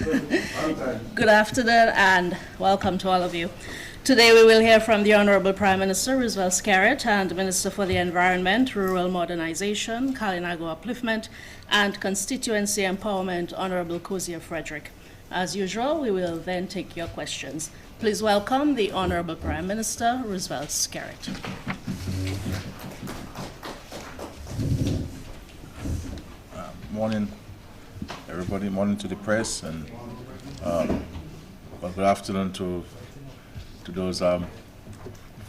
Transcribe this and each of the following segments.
Good afternoon and welcome to all of you. Today we will hear from the Honorable Prime Minister Roosevelt Skerrit and Minister for the Environment, Rural Modernization, Kalinago Upliftment and Constituency Empowerment, Honorable Cozier Frederick. As usual, we will then take your questions. Please welcome the Honorable Prime Minister Roosevelt Skerrit. Morning, everybody. Morning to the press, and good afternoon to those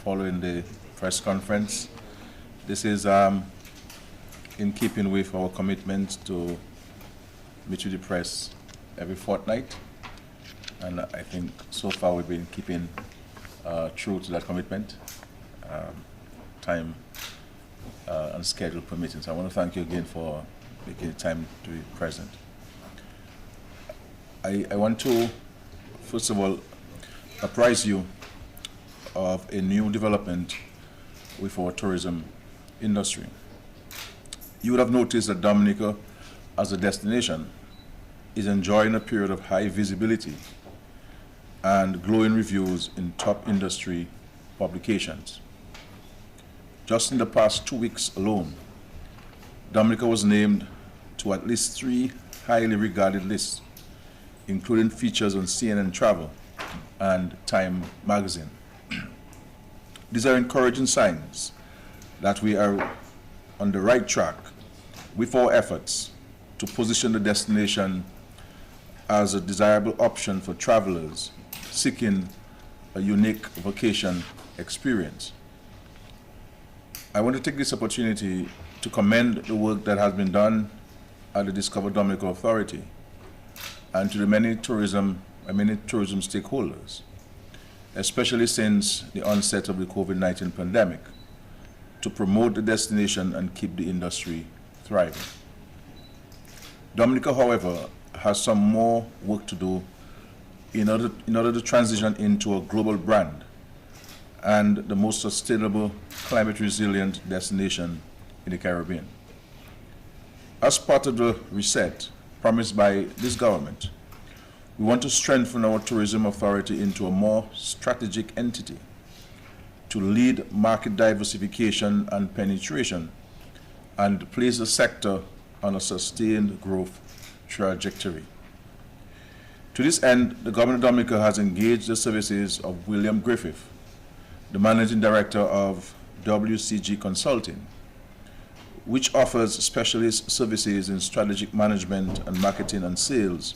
following the press conference. This is in keeping with our commitment to meet with the press every fortnight, and I think so far we've been keeping true to that commitment, time and schedule permitting. So I want to thank you again for making the time to be present. I want to, first of all, apprise you of a new development with our tourism industry. You would have noticed that Dominica, as a destination, is enjoying a period of high visibility and glowing reviews in top industry publications. Just in the past 2 weeks alone, Dominica was named to at least 3 highly regarded lists, including features on CNN Travel and Time magazine. These are encouraging signs that we are on the right track with our efforts to position the destination as a desirable option for travelers seeking a unique vacation experience. I want to take this opportunity to commend the work that has been done at the Discover Dominica Authority and to the many tourism stakeholders, especially since the onset of the COVID-19 pandemic, to promote the destination and keep the industry thriving. Dominica, however, has some more work to do in order to transition into a global brand and the most sustainable, climate resilient destination in the Caribbean. As part of the reset promised by this government, we want to strengthen our tourism authority into a more strategic entity to lead market diversification and penetration and place the sector on a sustained growth trajectory. To this end, the Government of Dominica has engaged the services of William Griffith, the Managing Director of WCG Consulting, which offers specialist services in strategic management and marketing and sales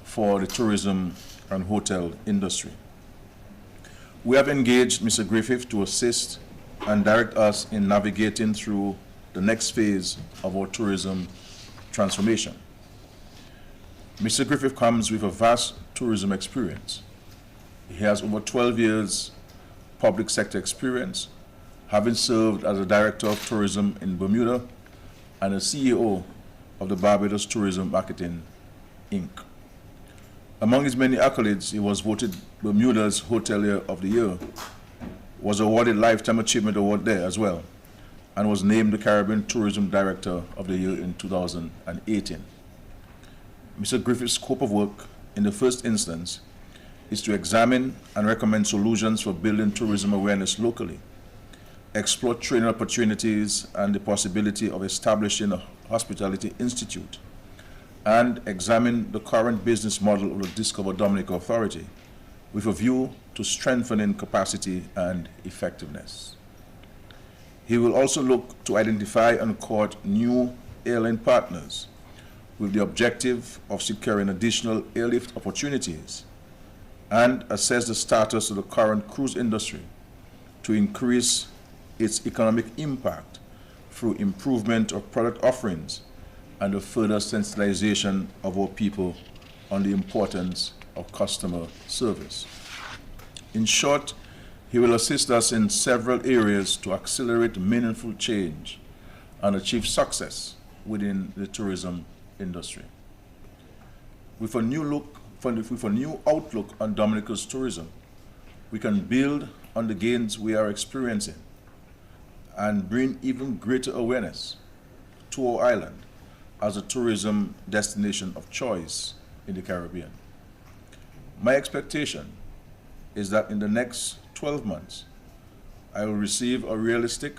for the tourism and hotel industry. We have engaged Mr. Griffith to assist and direct us in navigating through the next phase of our tourism transformation. Mr. Griffith comes with a vast tourism experience. He has over 12 years public sector experience, having served as a Director of Tourism in Bermuda and a CEO of the Barbados Tourism Marketing, Inc. Among his many accolades, he was voted Bermuda's Hotelier of the Year, was awarded Lifetime Achievement Award there as well, and was named the Caribbean Tourism Director of the Year in 2018. Mr. Griffith's scope of work, in the first instance, is to examine and recommend solutions for building tourism awareness locally, explore training opportunities and the possibility of establishing a hospitality institute, and examine the current business model of the Discover Dominica Authority with a view to strengthening capacity and effectiveness. He will also look to identify and court new airline partners with the objective of securing additional airlift opportunities and assess the status of the current cruise industry to increase its economic impact through improvement of product offerings and a further sensitization of our people on the importance of customer service. In short, he will assist us in several areas to accelerate meaningful change and achieve success within the tourism industry. With a new outlook on Dominica's tourism, we can build on the gains we are experiencing and bring even greater awareness to our island as a tourism destination of choice in the Caribbean. My expectation is that in the next 12 months, I will receive a realistic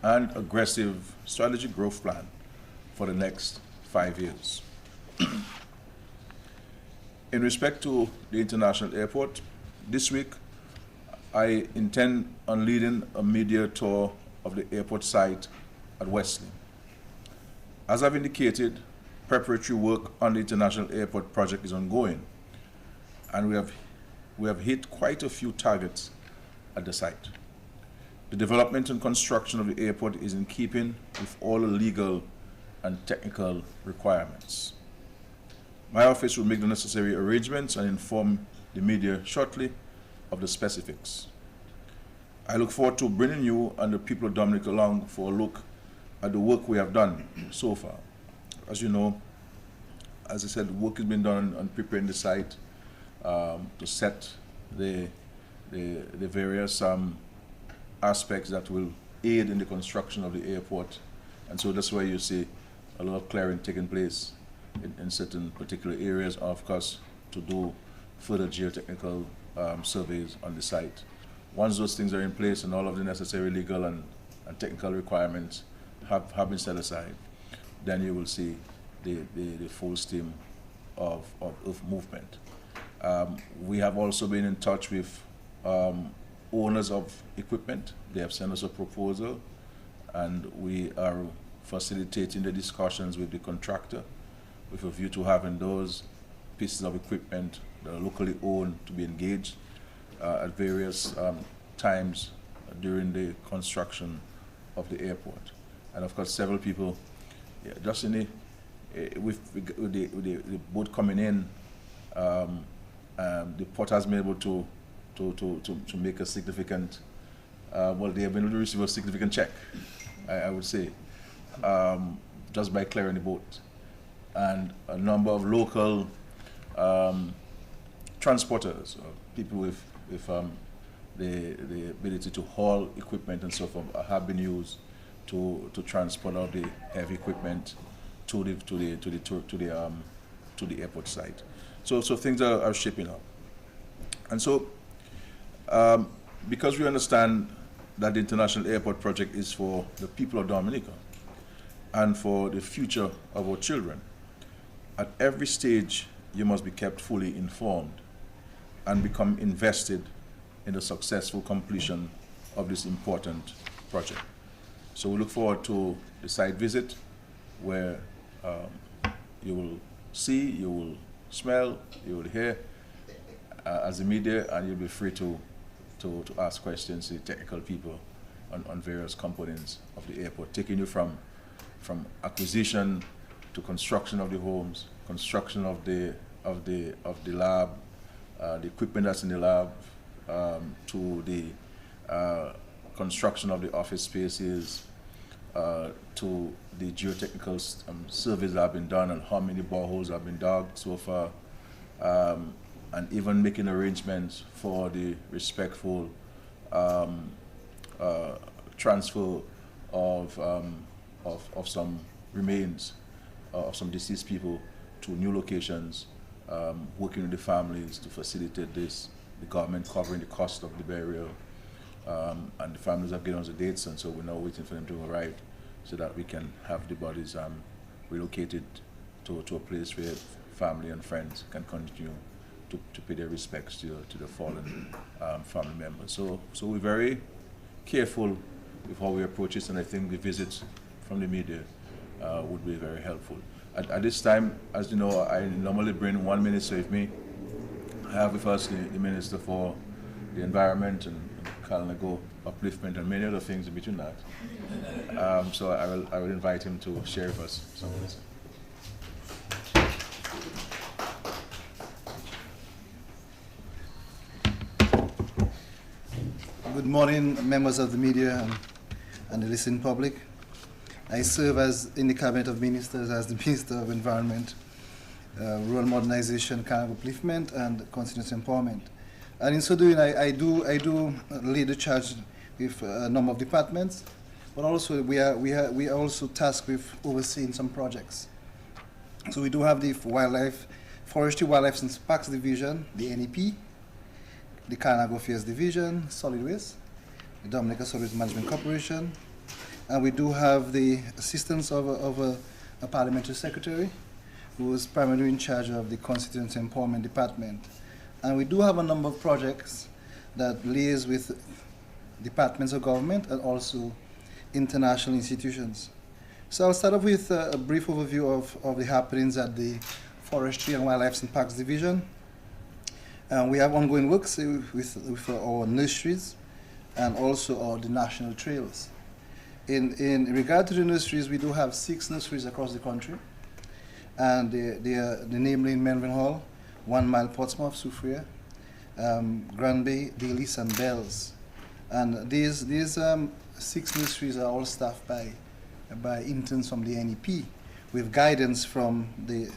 and aggressive strategic growth plan for the next 5 years. In respect to the international airport, this week I intend on leading a media tour of the airport site at Wesley. As I've indicated, preparatory work on the international airport project is ongoing, and we have hit quite a few targets at the site. The development and construction of the airport is in keeping with all the legal and technical requirements. My office will make the necessary arrangements and inform the media shortly of the specifics. I look forward to bringing you and the people of Dominica along for a look at the work we have done so far. As you know, as I said, work has been done on preparing the site to set the various aspects that will aid in the construction of the airport. And so that's why you see a lot of clearing taking place in certain particular areas, of course, to do further geotechnical surveys on the site. Once those things are in place and all of the necessary legal and technical requirements have been set aside, then you will see the full steam of movement. We have also been in touch with owners of equipment. They have sent us a proposal, and we are facilitating the discussions with the contractor with a view to having those pieces of equipment that are locally owned to be engaged at various times during the construction of the airport. And of course, several people, just in with the boat coming in, the port has been able to make a significant, well, they have been able to receive a significant check, I would say, just by clearing the boat. And a number of local transporters, people with the ability to haul equipment and so forth, have been used to transport out the heavy equipment to the airport site. So things are shaping up. And so, because we understand that the International Airport Project is for the people of Dominica and for the future of our children, at every stage you must be kept fully informed and become invested in the successful completion of this important project. So we look forward to the site visit, where you will see, you will smell, you will hear as the media, and you'll be free to ask questions to the technical people on various components of the airport, taking you from acquisition to construction of the homes, construction of the lab, the equipment that's in the lab, to the construction of the office spaces, to the geotechnical surveys that have been done and how many boreholes have been dug so far, and even making arrangements for the respectful transfer of some remains of some deceased people to new locations, working with the families to facilitate this, the government covering the cost of the burial, and the families have given us the dates, and so we're now waiting for them to arrive so that we can have the bodies relocated to a place where family and friends can continue to pay their respects to the fallen family members. So we're very careful with how we approach this, and I think the visits from the media would be very helpful. At this time, as you know, I normally bring one minister with me. I have with us the Minister for the Environment and Kalinago Upliftment and many other things in between that. So I will invite him to share with us some of this. Good morning, members of the media and the listening public. I serve in the Cabinet of Ministers as the Minister of Environment, Rural Modernization, Kalinago Upliftment, and Continuous Empowerment. And in so doing, I do lead the charge with a number of departments, but also we are also tasked with overseeing some projects. So we do have the wildlife Forestry, Wildlife and Parks Division, the NEP, the Carnago Affairs Division, Solid Waste, the Dominica Solid Waste Management Corporation, and we do have the assistance of a parliamentary secretary who is primarily in charge of the Constituency Empowerment Department. And we do have a number of projects that liaise with departments of government and also international institutions. So I'll start off with a brief overview of the happenings at the Forestry and Wildlife and Parks Division. We have ongoing works with our nurseries and also the national trails. In regard to the nurseries, we do have 6 nurseries across the country, and they are namely in Menvin 1 Mile, Portsmouth, Soufriere, Granby, Dalis, and Bells. And these 6 nurseries are all staffed by interns from the NEP, with guidance from the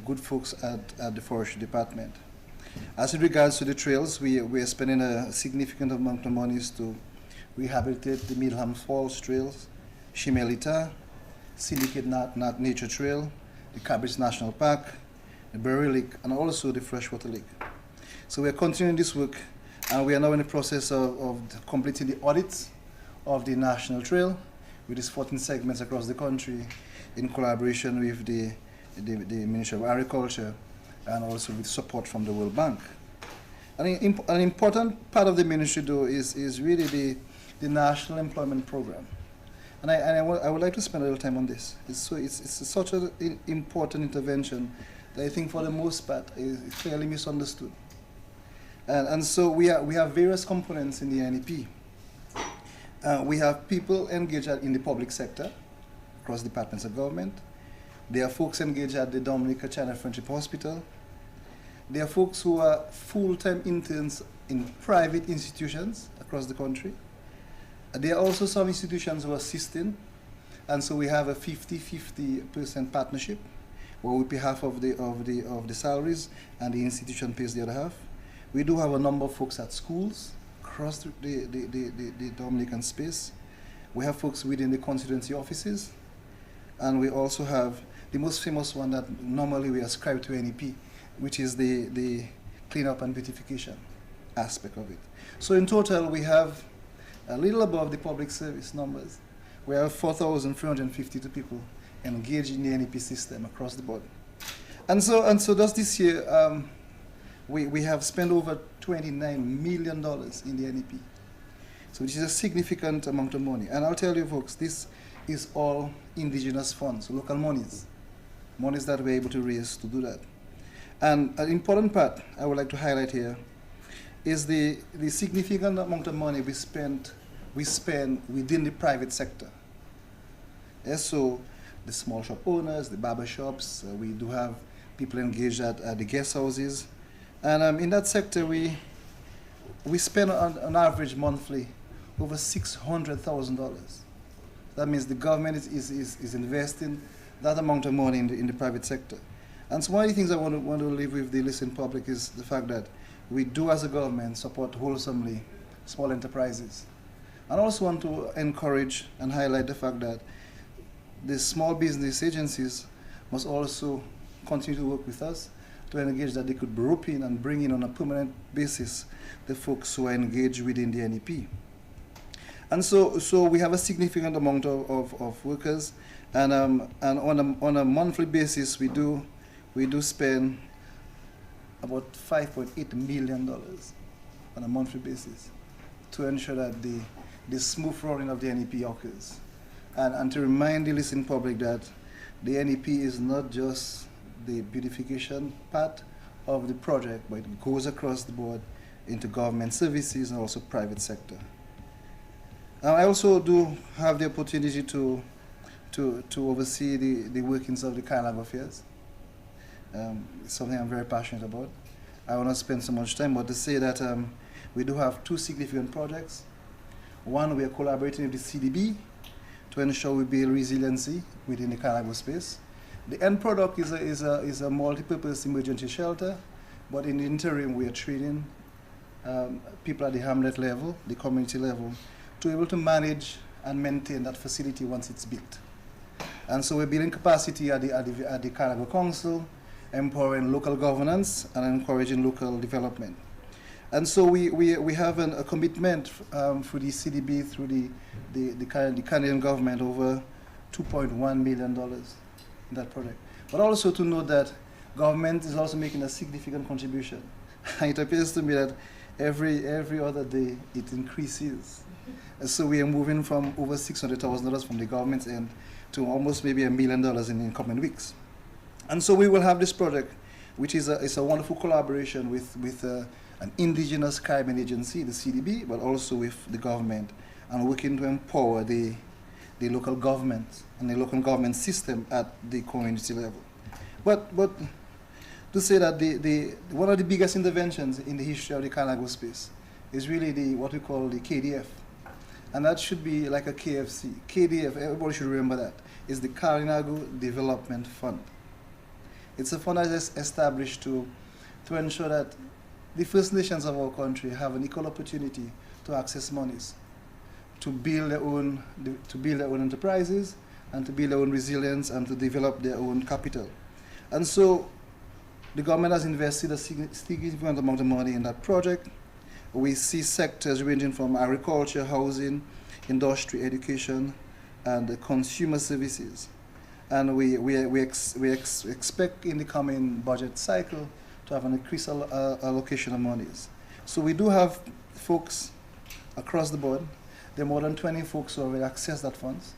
good folks at the Forestry Department. As in regards to the trails, we are spending a significant amount of monies to rehabilitate the Middleham Falls trails, Shimelita, Syndicate Nat Nature Trail, the Cabbage National Park, the Berry Lake, and also the Freshwater Lake. So we are continuing this work, and we are now in the process of completing the audits of the National Trail with its 14 segments across the country in collaboration with the Ministry of Agriculture and also with support from the World Bank. An important part of the ministry, though, is really the National Employment Program. And I would like to spend a little time on this. It's such an important intervention that I think for the most part is fairly misunderstood. And so we have various components in the NEP. We have people engaged in the public sector across departments of government. There are folks engaged at the Dominica China Friendship Hospital. There are folks who are full-time interns in private institutions across the country. There are also some institutions who are assisting, and so we have a 50-50% partnership, where we pay half of the salaries, and the institution pays the other half. We do have a number of folks at schools across the Dominican space. We have folks within the constituency offices, and we also have the most famous one that normally we ascribe to NEP, which is the cleanup and beautification aspect of it. So in total, we have a little above the public service numbers. We have 4,352 people engaged in the NEP system across the board. And so just this year, we have spent over $29 million in the NEP. So which is a significant amount of money. And I'll tell you folks, this is all indigenous funds, local monies that we're able to raise to do that. And an important part I would like to highlight here is the significant amount of money we spend within the private sector. Yes, so the small shop owners, the barber shops, we do have people engaged at the guest houses. And in that sector, we spend on average monthly over $600,000. That means the government is investing that amount of money in the private sector. And so one of the things I want to leave with the listening public is the fact that we do as a government support wholesomely small enterprises. And I also want to encourage and highlight the fact that the small business agencies must also continue to work with us to engage that they could rope in and bring in on a permanent basis the folks who are engaged within the NEP. And so we have a significant amount of workers, and on a monthly basis we do spend about $5.8 million on a monthly basis to ensure that the smooth running of the NEP occurs. And to remind the listening public that the NEP is not just the beautification part of the project, but it goes across the board into government services and also private sector. I also do have the opportunity to oversee the workings of the Carnago Affairs. It's something I'm very passionate about. I will not spend so much time, but to say that we do have 2 significant projects. One, we are collaborating with the CDB to ensure we build resiliency within the Carnago space. The end product is a multi-purpose emergency shelter, but in the interim we are training people at the hamlet level, the community level, to be able to manage and maintain that facility once it's built. And so we're building capacity at the Carnago Council, empowering local governance and encouraging local development. And so we have a commitment for the CDB through the Canadian government over $2.1 million in that project. But also to note that government is also making a significant contribution. It appears to me that every other day it increases. And so we are moving from over $600,000 from the government's end to almost maybe $1 million in the coming weeks. And so we will have this project, which is a wonderful collaboration with an indigenous Caribbean agency, the CDB, but also with the government, and working to empower the local government and the local government system at the community level. But to say that one of the biggest interventions in the history of the Carinago space is really what we call the KDF. And that should be like a KFC. KDF, everybody should remember that, is the Carinago Development Fund. It's a fund that is established to ensure that the First Nations of our country have an equal opportunity to access monies, to build their own enterprises, and to build their own resilience, and to develop their own capital. And so the government has invested a significant amount of money in that project. We see sectors ranging from agriculture, housing, industry, education, and consumer services. And we expect in the coming budget cycle to have an increased allocation of monies. So we do have folks across the board. There are more than 20 folks who already access that funds,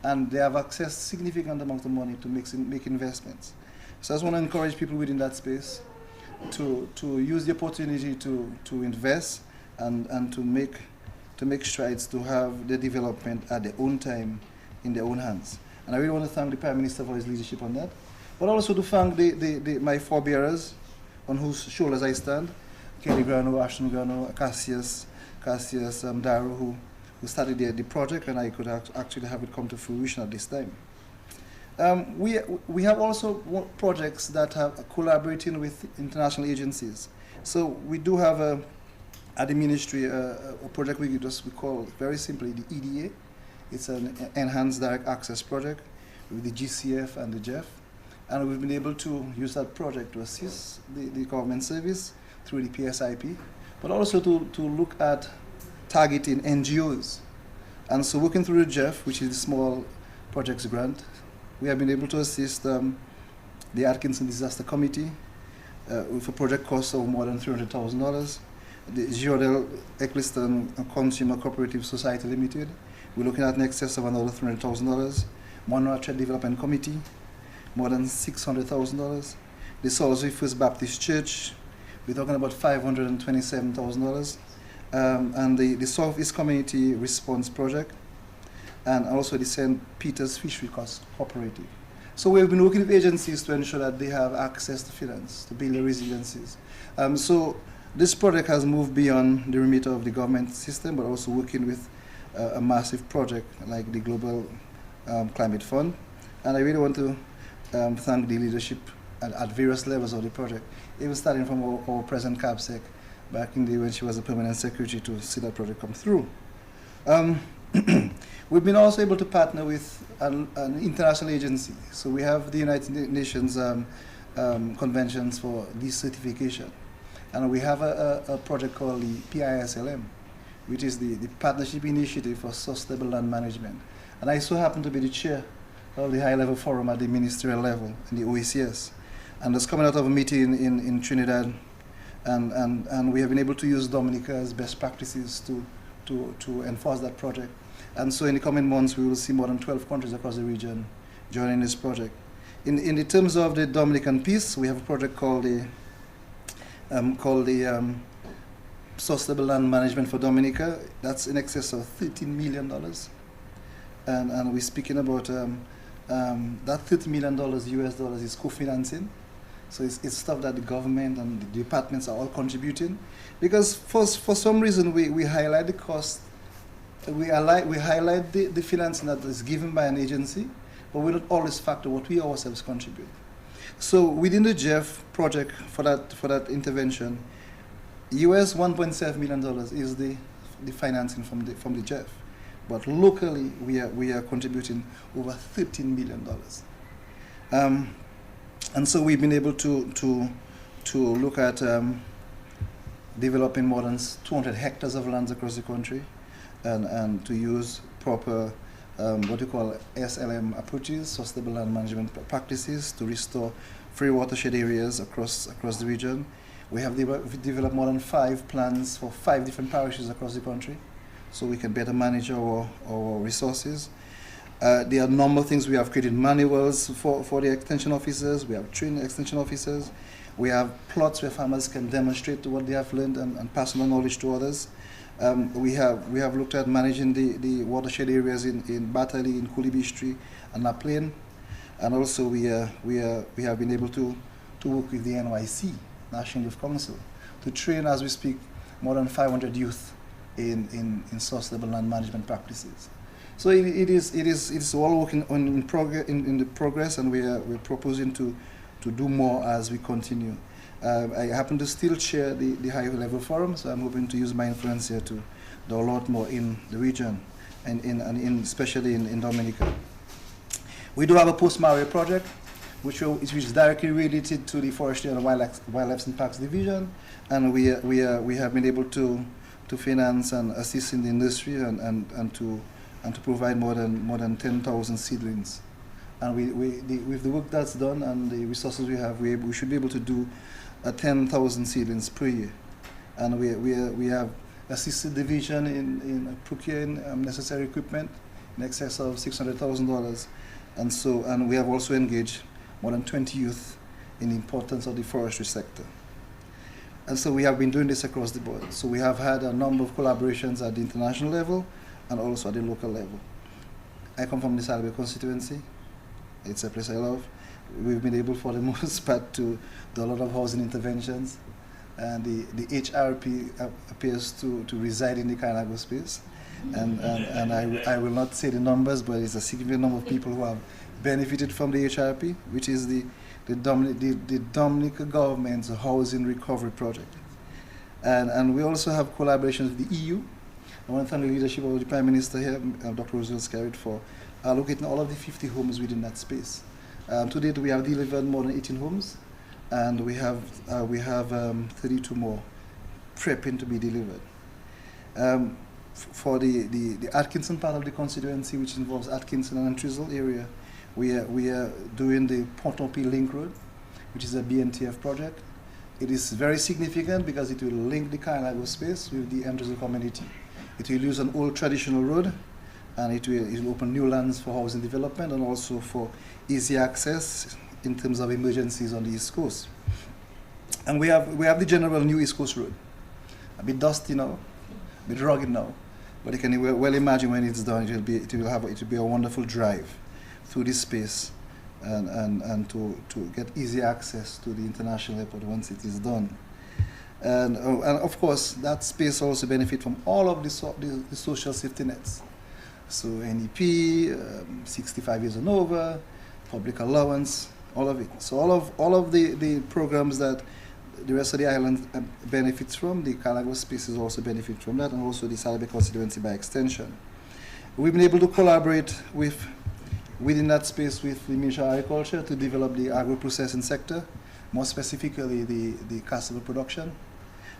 and they have accessed significant amount of money to make investments. So I just want to encourage people within that space to use the opportunity to invest and to make strides to have the development at their own time in their own hands. And I really want to thank the Prime Minister for his leadership on that, but also to thank my forebearers on whose shoulders I stand, Kelly Grano, Ashton Grano, Cassius Darrow, who started the project, and I could actually have it come to fruition at this time. We have also projects that are collaborating with international agencies. So we do have at the ministry a project we call very simply the EDA. It's an Enhanced Direct Access project with the GCF and the GEF. And we've been able to use that project to assist the government service through the PSIP, but also to look at targeting NGOs. And so working through the GEF, which is the Small Projects Grant, we have been able to assist the Atkinson Disaster Committee with a project cost of more than $300,000. The Giordel Eccleston Consumer Cooperative Society Limited, we're looking at in excess of another $300,000. Monroe Trade Development Committee, more than $600,000. The Salisbury First Baptist Church, we're talking about $527,000. And the Southeast Community Response Project, and also the St. Peter's Fishery Cooperative. So we've been working with agencies to ensure that they have access to finance, to build their resiliencies. So this project has moved beyond the remit of the government system, but also working with a massive project like the Global Climate Fund. And I really want to thank the leadership at various levels of the project, even starting from our present CAPSEC back in the day when she was a permanent secretary, to see that project come through. We've been also able to partner with an international agency. So we have the United Nations conventions for decertification. And we have a project called the PISLM, which is the Partnership Initiative for Sustainable Land Management. And I so happen to be the chair of the high-level forum at the ministerial level in the OECS. And it's coming out of a meeting in Trinidad, and we have been able to use Dominica's best practices to enforce that project. And so in the coming months, we will see more than 12 countries across the region joining this project. In the terms of the Dominican piece, we have a project called the Sustainable Land Management for Dominica. That's in excess of $13 million. And we're speaking about that $30 million US dollars is co-financing. So it's stuff that the government and the departments are all contributing. Because for some reason, we highlight the cost, we highlight the financing that is given by an agency, but we don't always factor what we ourselves contribute. So within the GEF project for that intervention, US $1.7 million is the financing from the GEF. But locally, we are contributing over $13 million. And so we've been able to look at developing more than 200 hectares of lands across the country, and to use proper what we call SLM approaches, sustainable land management practices, to restore free watershed areas across the region. We have developed more than 5 plans for 5 different parishes across the country, so we can better manage our resources. There are a number of things. We have created manuals for the extension officers. We have trained extension officers. We have plots where farmers can demonstrate what they have learned and pass on the knowledge to others. We have looked at managing the watershed areas in Batali, in Kulibistri, and La Plaine. And also we have been able to work with the NYC, National Youth Council, to train, as we speak, more than 500 youth in sustainable land management practices. So it is all working in the progress, and we're proposing to do more as we continue. I happen to still chair the high level forum, so I'm hoping to use my influence here to do a lot more in the region, and especially in Dominica. We do have a post-Maria project, which is directly related to the Forestry and Wildlife and Parks Division, and we have been able to finance and assist in the industry and to provide more than 10,000 seedlings. And with the work that's done and the resources we have, we should be able to do 10,000 seedlings per year. And we have assisted the division in procuring necessary equipment in excess of $600,000. And we have also engaged more than 20 youth in the importance of the forestry sector. And so we have been doing this across the board. So we have had a number of collaborations at the international level and also at the local level. I come from the Salbe constituency. It's a place I love. We've been able, for the most part, to do a lot of housing interventions. And the HRP appears to reside in the Kainago space. And I will not say the numbers, but it's a significant number of people who have benefited from the HRP, which is the Dominica government's housing recovery project. And we also have collaborations with the EU. I want to thank the leadership of the Prime Minister here, Dr. Roosevelt Skerrit, for allocating all of the 50 homes within that space. To date, we have delivered more than 18 homes, and we have 32 more prepping to be delivered. For the Atkinson part of the constituency, which involves Atkinson and Trizzel area, we are doing the Pont-au-Pied Link Road, which is a BNTF project. It is very significant because it will link the Kainago space with the Trizzel community. It will use an old traditional road, and it will open new lands for housing development and also for easy access in terms of emergencies on the East Coast. And we have the general new East Coast Road, a bit dusty now, a bit rugged now, but you can well imagine when it's done, it will be a wonderful drive through this space and to get easy access to the international airport once it is done. And of course, that space also benefit from all of the social safety nets. So NEP, 65 years and over, public allowance, all of it. So all of the programs that the rest of the island benefits from, the Kainago spaces also benefit from that, and also the Salbe constituency by extension. We've been able to collaborate within that space with the Ministry of Agriculture to develop the agro-processing sector, more specifically the cassava production.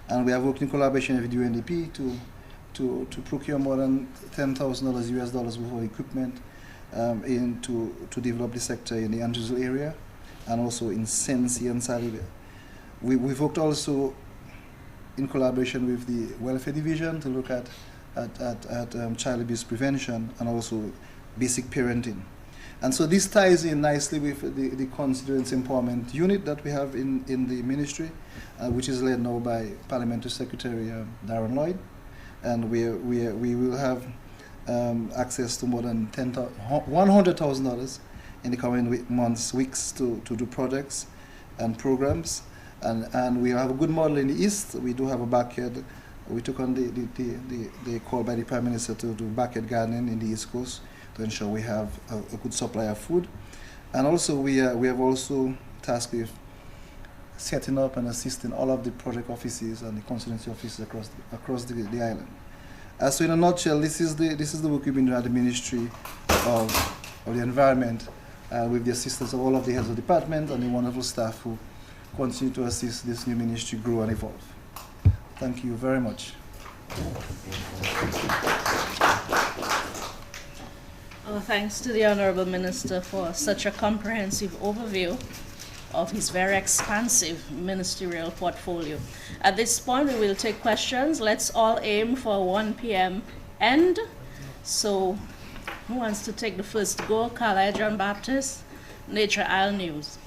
And we have worked in collaboration with UNDP to procure more than $10,000 US dollars worth of equipment to develop the sector in the Trizzel area and also in Sensi and Salbe. We've worked also in collaboration with the Welfare Division to look at child abuse prevention and also basic parenting. And so this ties in nicely with the Constituency Empowerment Unit that we have in the ministry, which is led now by Parliamentary Secretary Darren Lloyd. And we will have access to more than $100,000 in the coming months, weeks to do projects and programs. And we have a good model in the East. We do have a backyard. We took on the call by the Prime Minister to do backyard gardening in the East Coast to ensure we have a good supply of food. And also we have also tasked with setting up and assisting all of the project offices and the constituency offices across the island. So in a nutshell, this is the work we've been doing at the Ministry of the Environment with the assistance of all of the heads of department and the wonderful staff who continue to assist this new ministry grow and evolve. Thank you very much. Thanks to the Honorable Minister for such a comprehensive overview of his very expansive ministerial portfolio. At this point, we will take questions. Let's all aim for 1 p.m. end. So, who wants to take the first go? Carla John Baptist, Nature Isle News.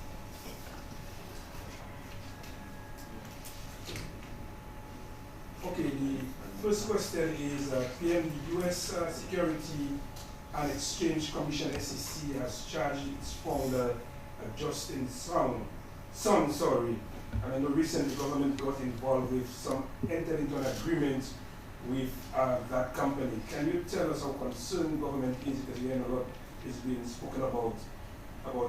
Okay, the first question is, PM, the U.S. Security and Exchange Commission, SEC, has charged its founder, Justin Sun, and I know recently the government got involved with entered into an agreement with that company. Can you tell us how concerned government is, because we know a lot is being spoken about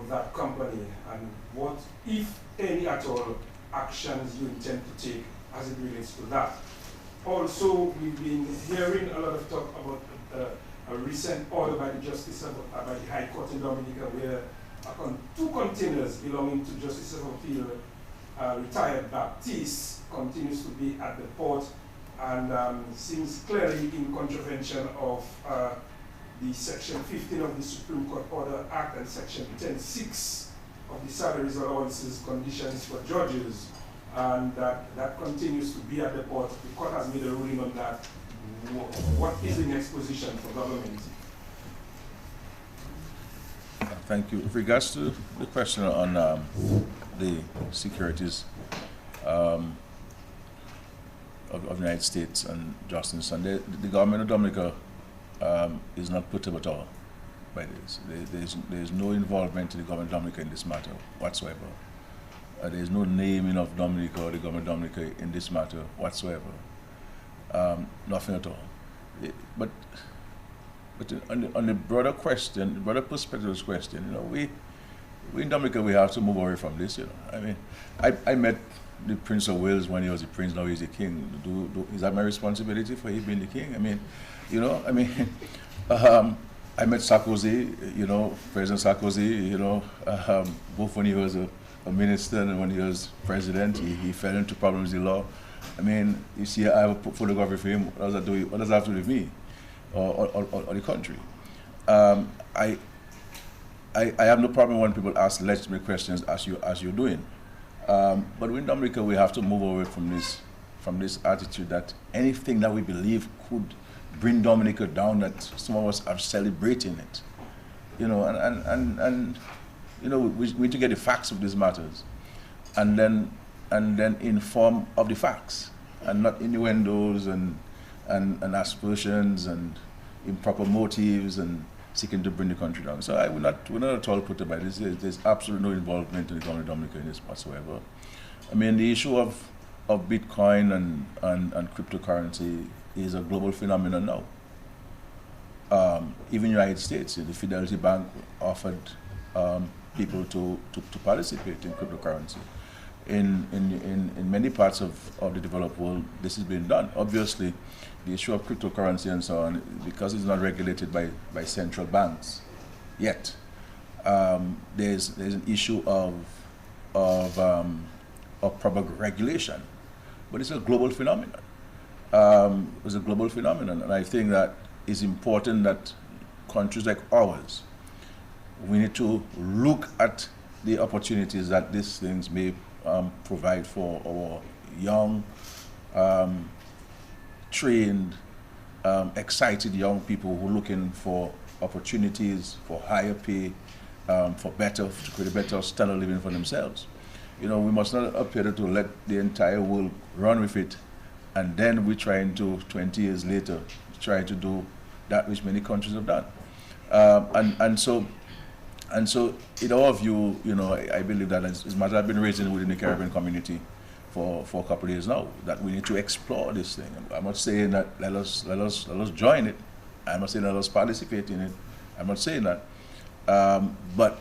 that company, and what, if any at all, actions you intend to take as it relates to that? Also, we've been hearing a lot of talk about a recent order by the Justice by the High Court in Dominica, where 2 containers belonging to Justice of Appeal, retired Baptiste, continues to be at the port, and seems clearly in contravention of the Section 15 of the Supreme Court Order Act and Section 10(6) of the Salaries, Allowances, Conditions for Judges, and that continues to be at the port. The court has made a ruling on that. What is the next position for government? Thank you. With regards to the question on the securities of the United States and Justin Sun, the government of Dominica is not perturbed at all by this. There is no involvement in the government of Dominica in this matter whatsoever. There is no naming of Dominica or the government of Dominica in this matter whatsoever. Nothing at all. But on the broader question, the broader perspective of this question, we in Dominica, we have to move away from this. I mean, I met the Prince of Wales when he was the prince. Now he's the king. Is that my responsibility for him being the king? I mean, I met Sarkozy. President Sarkozy. Both when he was a minister and when he was president, he fell into problems with the law. I mean, you see, I have a photography for him. What does that do? What does that have to do with me, or the country? I have no problem when people ask legitimate questions as you're doing. But in Dominica, we have to move away from this attitude that anything that we believe could bring Dominica down, that some of us are celebrating it. We need to get the facts of these matters, and then inform of the facts, and not innuendos and aspersions and improper motives and seeking to bring the country down. So we're not at all put by this. There's absolutely no involvement in the government of Dominica in this whatsoever. I mean, the issue of Bitcoin and cryptocurrency is a global phenomenon now. Even in the United States, the Fidelity Bank offered people to participate in cryptocurrency. In many parts of the developed world, this is being done. Obviously, the issue of cryptocurrency and so on, because it's not regulated by central banks yet, there's an issue of proper regulation, but it's a global phenomenon. It's a global phenomenon, and I think that it's important that countries like ours, we need to look at the opportunities that these things may provide for our young, trained, excited young people who are looking for opportunities, for higher pay, to create a better standard of living for themselves. We must not appear to let the entire world run with it, and then we're trying to, 20 years later, try to do that which many countries have done. And so, in all of you, I believe that it's a matter I've been raising within the Caribbean community for a couple of years now, that we need to explore this thing. I'm not saying that let us join it. I'm not saying let us participate in it. I'm not saying that. But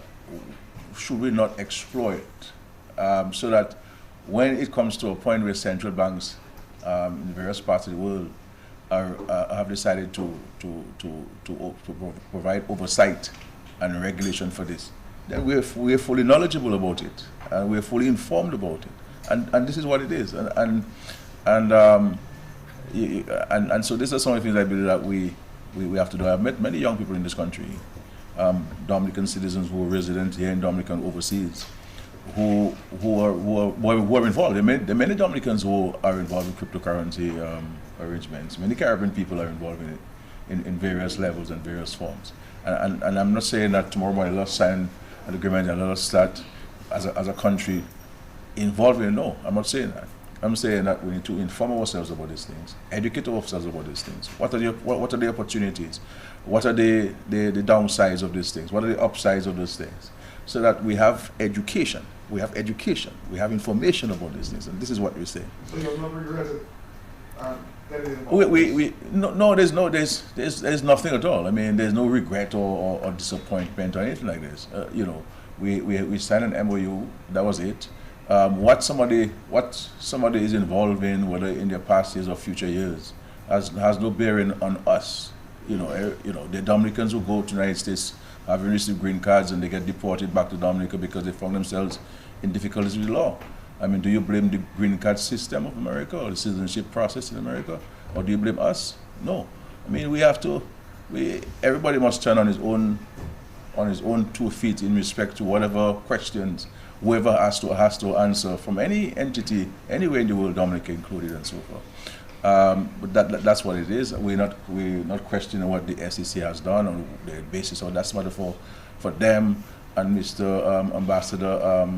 should we not explore it so that when it comes to a point where central banks in various parts of the world have decided to provide oversight and regulation for this, then we're fully knowledgeable about it, and we're fully informed about it, and this is what it is, and so this is some of the things I believe that we have to do. I've met many young people in this country, Dominican citizens who are resident here in Dominica and overseas, who are involved. There are many Dominicans who are involved in cryptocurrency arrangements. Many Caribbean people are involved in it in various levels and various forms. And I'm not saying that tomorrow morning let's sign an agreement and let's start as a country involved in it. No, I'm not saying that. I'm saying that we need to inform ourselves about these things, educate ourselves about these things. What are the opportunities? What are the downsides of these things? What are the upsides of those things? So that we have education. We have information about these things, and this is what we say. So you'll not regret it? There's nothing at all. I mean, there's no regret or disappointment or anything like this. We signed an MOU. That was it. What somebody is involved in, whether in their past years or future years, has no bearing on us. The Dominicans who go to the United States having received green cards and they get deported back to Dominica because they found themselves in difficulties with the law. I mean, do you blame the green card system of America or the citizenship process in America, or do you blame us? No. I mean, everybody must turn on his own 2 feet in respect to whatever questions whoever has to answer from any entity anywhere in the world, Dominica included, and so forth. But that's what it is. We're not questioning what the SEC has done on the basis of that's matter for them and Mr. Ambassador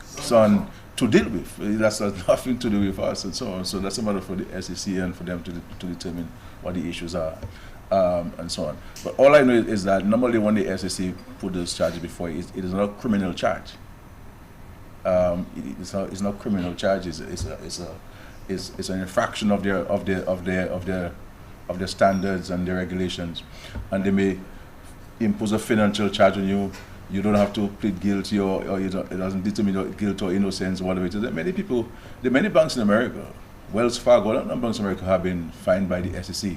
Son to deal with. That's nothing to do with us and so on. So that's a matter for the SEC and for them to determine what the issues are and so on. But all I know is that normally when the SEC put those charges before it is not a criminal charge. It's not criminal charges. It's an infraction of their standards and their regulations, and they may impose a financial charge on you. You don't have to plead guilty, or it doesn't determine your guilt or innocence or whatever it is. There are many banks in America, Wells Fargo, and banks in America have been fined by the SEC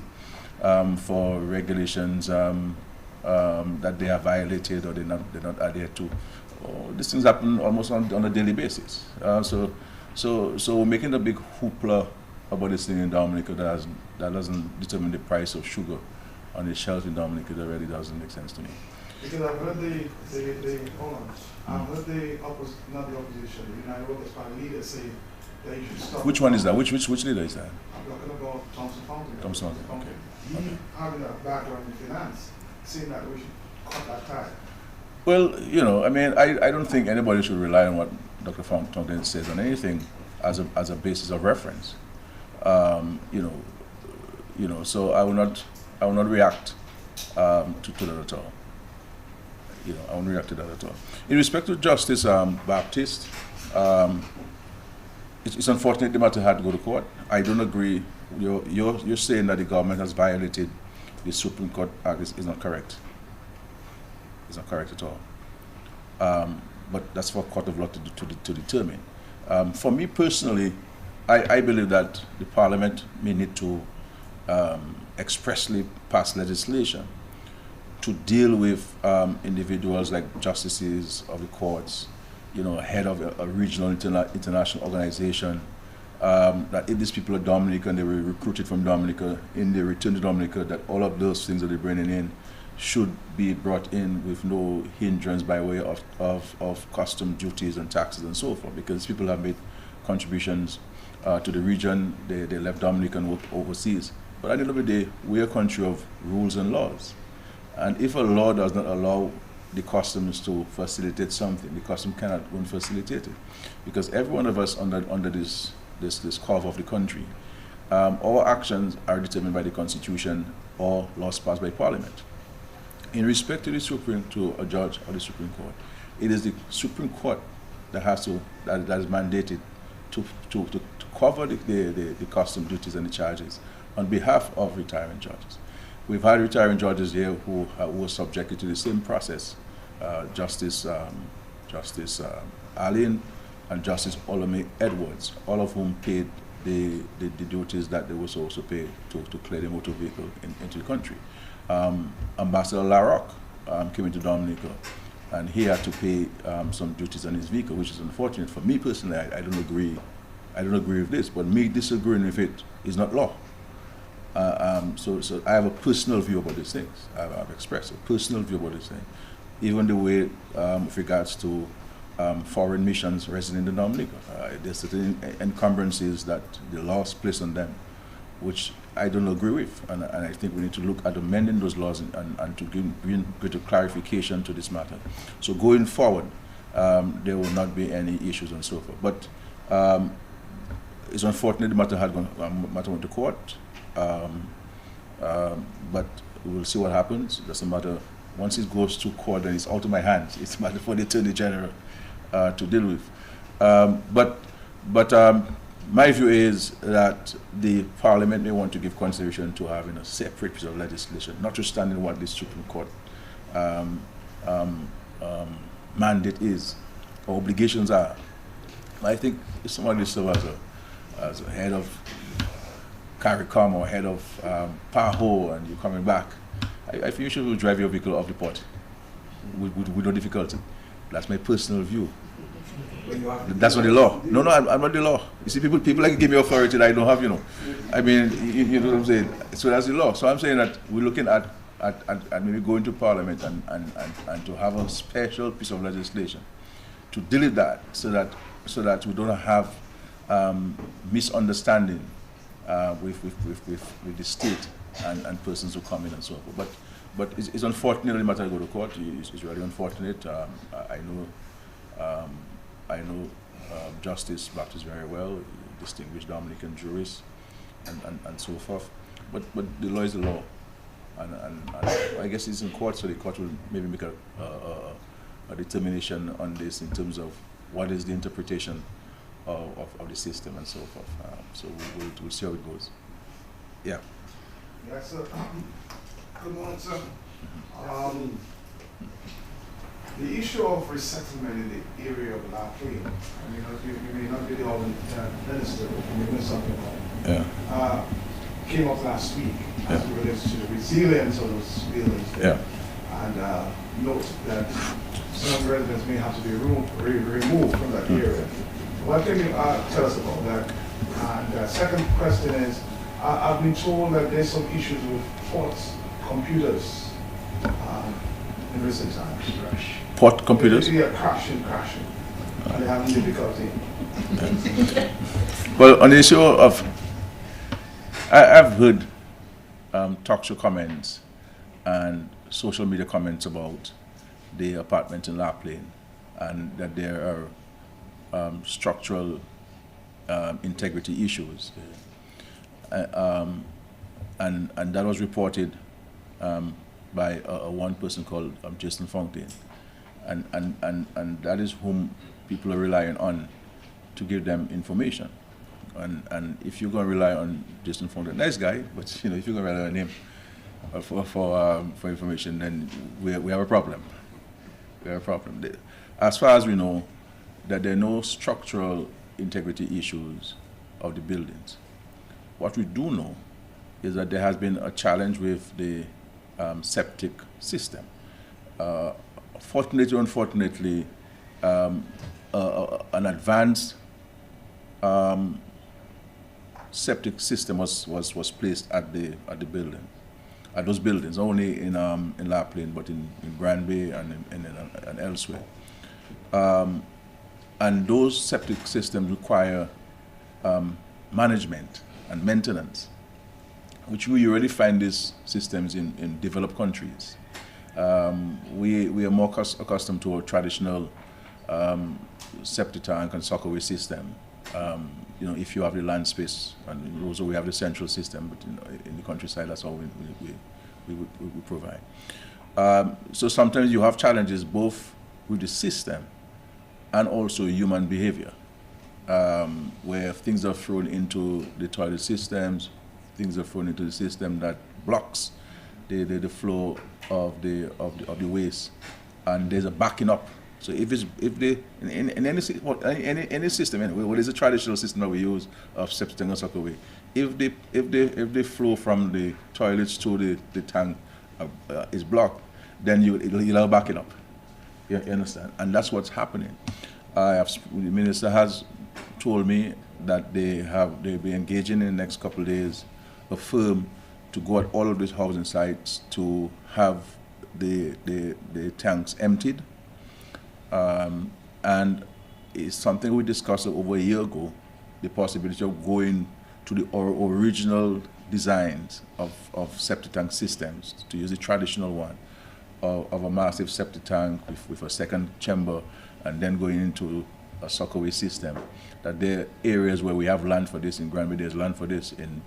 for regulations that they have violated or they're not adhered to. These things happen almost on a daily basis. So we're making a big hoopla about this thing in Dominica that doesn't determine the price of sugar on the shelf in Dominica. That really doesn't make sense to me. Because I've heard I've heard not the opposition, the United Workers Party leaders say that you should stop. Which one is that? Which leader is that? I'm talking about Thompson Fountain. Thompson Fountain, okay. He having a background in finance, saying that we should cut that tie. Well, I mean, I don't think anybody should rely on what Dr. Fountain says on anything as a basis of reference. So I will not react to that at all. I won't react to that at all. In respect to Justice Baptiste, it's unfortunate the matter had to go to court. I don't agree. You're saying that the government has violated the Supreme Court Act is not correct. It's not correct at all. But that's for a court of law to determine. For me personally, I believe that the Parliament may need to expressly pass legislation to deal with individuals like justices of the courts, head of a regional international organization, that if these people are Dominican, they were recruited from Dominica, in their return to Dominica, that all of those things that they're bringing in should be brought in with no hindrance by way of custom duties and taxes and so forth, because people have made contributions to the region, they left Dominica and worked overseas. But at the end of the day, we're a country of rules and laws. And if a law does not allow the customs to facilitate something, the custom won't facilitate it. Because every one of us under this cover of the country, our actions are determined by the Constitution or laws passed by Parliament. In respect to a judge of the Supreme Court, it is the Supreme Court that is mandated to cover the custom duties and the charges on behalf of retiring judges. We've had retiring judges here who were subjected to the same process, Justice Allen and Justice Olome Edwards, all of whom paid the duties that they were supposed to pay to clear the motor vehicle into the country. Ambassador LaRoque came into Dominica and he had to pay some duties on his vehicle, which is unfortunate. For me personally, I don't agree. I don't agree with this, but me disagreeing with it is not law. So I have a personal view about these things. I've expressed a personal view about this thing. Even the way, with regards to foreign missions resident in the Dominican, there's certain encumbrances that the laws place on them, which I don't agree with, and I think we need to look at amending those laws and to bring greater clarification to this matter. So going forward, there will not be any issues and so forth. But it's unfortunate the matter went to court, but we'll see what happens. It doesn't matter. Once it goes to court, then it's out of my hands. It's a matter for the Attorney General to deal with. But my view is that the Parliament may want to give consideration to having a separate piece of legislation, notwithstanding what the Supreme Court mandate is, or obligations are. I think if somebody serves as a head of CARICOM or head of PAHO and you're coming back, I think you should drive your vehicle off the port with no difficulty. That's my personal view. That's not the law. No, I'm not the law. You see, people like give me authority that I don't have, you know. I mean, you know what I'm saying? So that's the law. So I'm saying that we're looking at maybe going to Parliament and to have a special piece of legislation to deal with that so that we don't have misunderstanding with the state and persons who come in and so forth. But it's unfortunate the matter go to court. It's really unfortunate. I know Justice Baptist very well, distinguished Dominican jurist, and so forth. But the law is the law, and I guess it's in court, so the court will maybe make a determination on this in terms of what is the interpretation of the system and so forth. So we'll see how it goes. Yeah. Yes, sir. Good morning, sir. The issue of resettlement in the area of La Plaine, I mean, you may not be the only minister, but you may know something about it. Came up last week as it relates to the resilience of those buildings. Yeah. And note that some residents may have to be removed from that area. What can you tell us about that? And second question is, I've been told that there's some issues with port computers in recent times. Port computers? Yeah, crashing. And they're having difficulty. Well, on the issue of, I've heard talk show comments and social media comments about the apartment in La Plaine, and that there are structural integrity issues. And that was reported by one person called Jason Fontaine, and that is whom people are relying on to give them information. And if you're going to rely on Jason Fontaine, nice guy, but you know, if you're going to rely on him for information, then we have a problem. We have a problem. As far as we know, that there are no structural integrity issues of the buildings. What we do know is that there has been a challenge with the septic system. Fortunately or unfortunately, an advanced septic system was placed at the building, at those buildings, not only in La Plaine, but in Granby and elsewhere. And those septic systems require management and maintenance, which we already find these systems in developed countries. We are more accustomed to a traditional septic tank and sockaway system. You know, if you have the land space, and also we have the central system, but in the countryside, that's all we provide. So sometimes you have challenges both with the system and also human behavior, where things are thrown into the toilet systems, things are thrown into the system that blocks the flow of the waste, and there's a backing up. So if in any system anyway, what is a traditional system that we use of septic tank and sockaway, if they flow from the toilets to the tank is blocked, then you'll have backing up. You understand? And that's what's happening. The minister has told me that they'll be engaging in the next couple of days a firm to go at all of these housing sites to have the tanks emptied. And it's something we discussed over a year ago, the possibility of going to the original designs of septic tank systems, to use the traditional one of a massive septic tank with a second chamber and then going into a sockaway system. That there are areas where we have land for this. In Granby there's land for this, in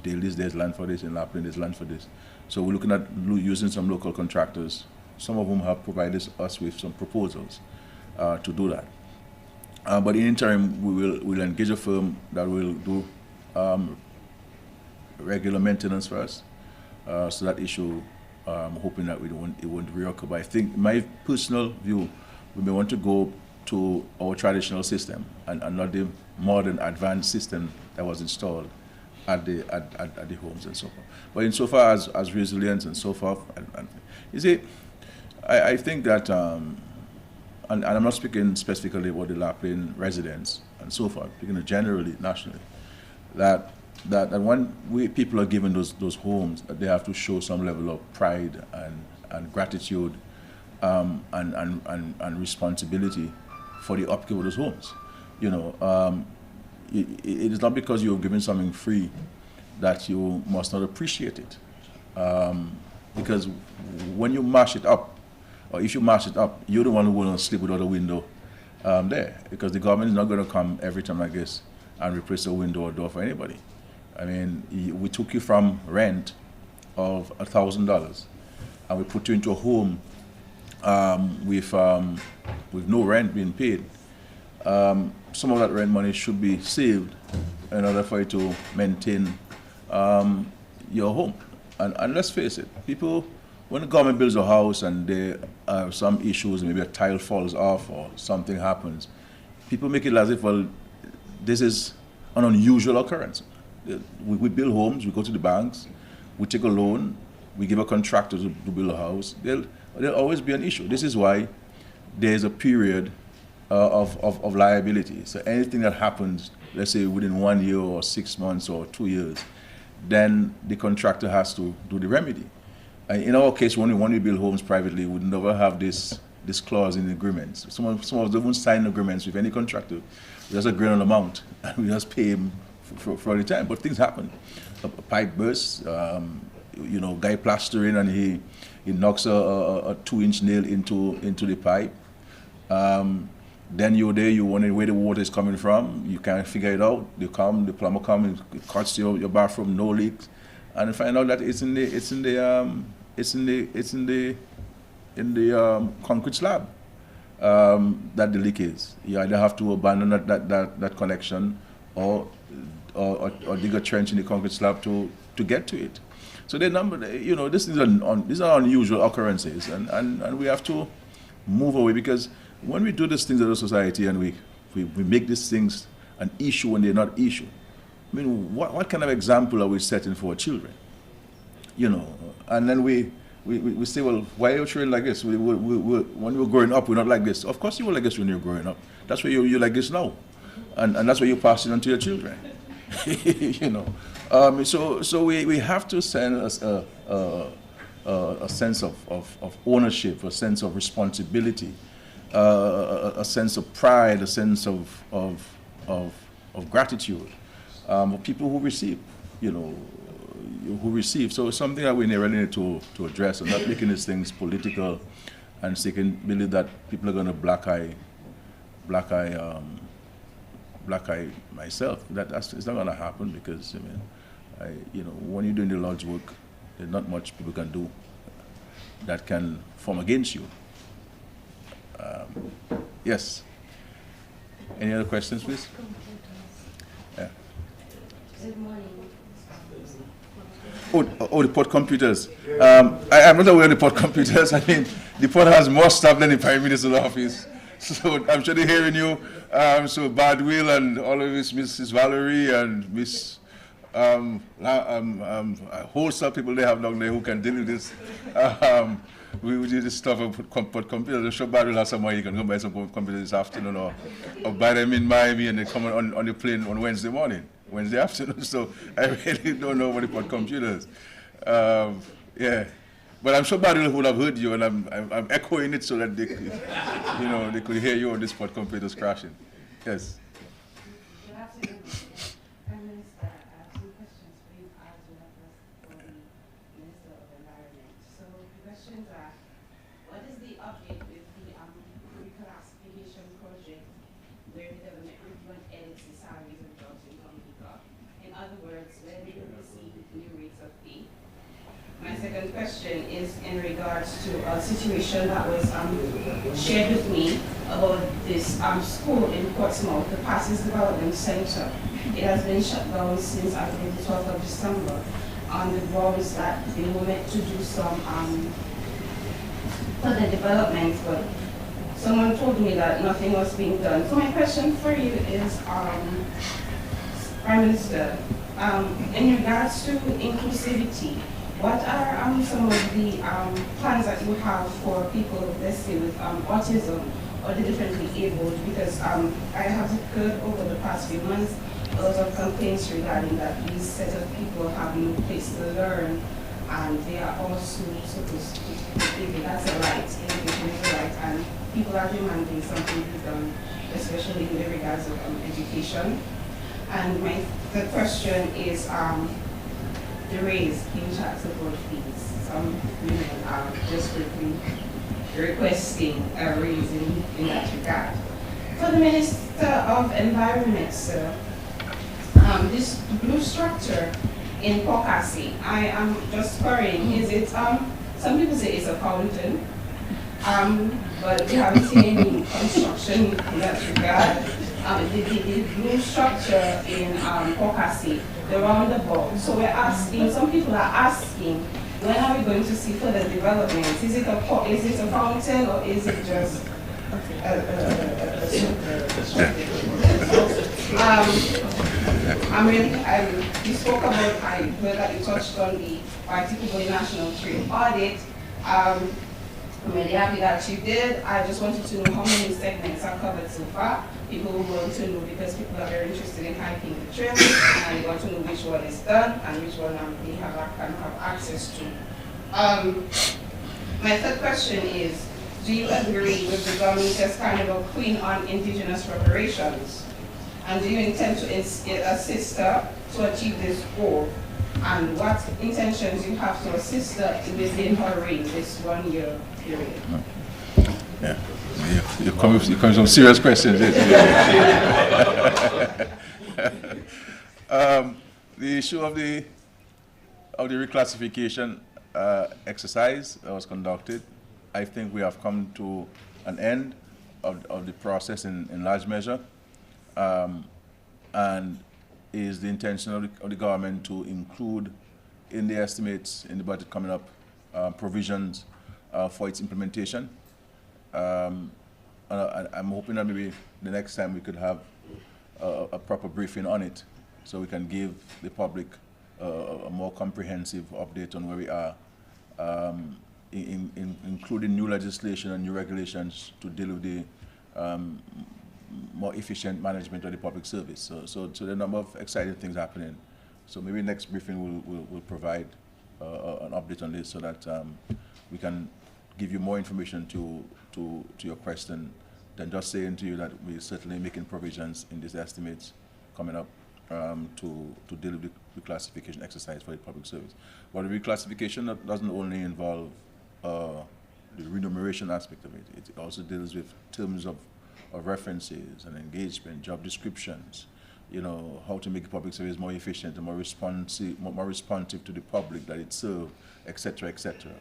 Daly's there's land for this, in Lapland there's land for this. So we're looking at using some local contractors, some of whom have provided us with some proposals to do that. But in the interim, we'll engage a firm that will do regular maintenance for us. So that issue, I'm hoping that it won't reoccur. But I think my personal view, we may want to go to our traditional system and not the modern advanced system that was installed at the homes and so forth. But insofar as resilience and so forth, and you see, I think that, and I'm not speaking specifically about the Lapland residents and so forth, speaking generally, nationally, that when people are given those homes, that they have to show some level of pride and gratitude and responsibility for the upkeep of those homes. You know, it is not because you're given something free that you must not appreciate it. Because when you mash it up, or if you mash it up, you're the one who will sleep without a window there, because the government is not going to come every time, I guess, and replace a window or door for anybody. I mean, we took you from rent of $1,000 and we put you into a home with no rent being paid. Some of that rent money should be saved in order for you to maintain your home. And let's face it, people, when the government builds a house and there are some issues, maybe a tile falls off or something happens, people make it as if, well, this is an unusual occurrence. We build homes, we go to the banks, we take a loan, we give a contractor to build a house. There'll always be an issue. This is why there's a period of liability. So anything that happens, let's say within 1 year or 6 months or 2 years, then the contractor has to do the remedy. In our case, when we build homes privately, we never have this clause in the agreements. Some of us don't sign agreements with any contractor. We just agree on an amount and we just pay him for the time. But things happen. A pipe bursts, guy plastering and he knocks a 2-inch nail into the pipe. Then you're there, you wonder where the water is coming from. You can't figure it out. The plumber comes, and cuts your bathroom, no leaks, and you find out that it's in the concrete slab that the leak is. You either have to abandon that connection or dig a trench in the concrete slab to get to it. So these are unusual occurrences, and we have to move away, because when we do these things as a society and we make these things an issue when they're not issue, I mean, what kind of example are we setting for our children? And then we say, well, why are your children like this? When we were growing up, we're not like this. Of course you were like this when you were growing up. That's why you're like this now. And that's why you're passing on to your children. So we have to send a sense of ownership, a sense of responsibility, a sense of pride, a sense of gratitude for people who receive, So it's something that we really need to address, and not making these things political and believe that people are going to black eye myself. It's not going to happen, because when you're doing the Lord's work, there's not much people can do that can form against you. Yes. Any other questions, please? Yeah. Good morning. Oh, the port computers. I'm not aware of the port computers. I mean, the port has more staff than the Prime Minister's office. So I'm sure they're hearing you. So Badwill and all of this, Mrs. Valerie and Miss A whole set of people they have down there who can deal with this. We do this stuff and put computers. I'm sure Barry will have somewhere you can go buy some computers this afternoon or buy them in Miami and they come on the plane on Wednesday morning, Wednesday afternoon. So I really don't know where they put computers. Yeah. But I'm sure Barry would have heard you, and I'm echoing it so that they could, they could hear you on the spot computers crashing. Yes. Good afternoon. Prime Minister, I have some questions for you as well as for the Minister of Environment. So the questions are, what is the update with the reclassification project where the government review and edits the salaries of jobs in Dominica? In other words, where they will receive new rates of pay. My second question is in regards to a situation that was shared with me about this school in Portsmouth, the Passes Development Center. It has been shut down since I believe the 12th of December on the grounds that they were meant to do some further development, but someone told me that nothing was being done. So my question for you is, Prime Minister, in regards to inclusivity, what are some of the plans that you have for people, let's say, with autism or the differently abled? Because I have heard over the past few months a lot of complaints regarding that these set of people have no place to learn, and they are also supposed to think that's a right, education is a right, and people are demanding something to be done, especially in the regards of education. And my third question is, the raise in child support fees. Some women are just quickly requesting a raise in that regard. For the Minister of Environment, sir, this blue structure in Pokasi, I am just querying, is it, some people say it's a fountain, but we haven't seen any construction in that regard. The blue structure in Pokasi, the roundabout. So we're asking, some people are asking, when are we going to see further developments? Is it a fountain or is it just you spoke about, I heard that you touched on the particularly national trade audit. I'm really happy that you did. I just wanted to know how many segments are covered so far. People will want to know because people are very interested in hiking the trail and they want to know which one is done and which one they can have access to. My third question is, do you agree with the government as kind of a queen on indigenous reparations? And do you intend to assist her to achieve this goal? And what intentions you have to assist her within her reign, this 1 year period? Yeah. You're coming with some serious questions. The issue of the reclassification exercise that was conducted, I think we have come to an end of the process in large measure, and is the intention of the government to include in the estimates in the budget coming up provisions for its implementation. I'm hoping that maybe the next time we could have a proper briefing on it so we can give the public a more comprehensive update on where we are, including new legislation and new regulations to deal with the more efficient management of the public service. So there are a number of exciting things happening. So maybe next briefing will provide an update on this so that we can give you more information to your question than just saying to you that we're certainly making provisions in these estimates coming up to deal with the reclassification exercise for the public service. But the reclassification doesn't only involve the remuneration aspect of it. It also deals with terms of references and engagement, job descriptions, how to make the public service more efficient and more responsive to the public that it serves, etc., etc.,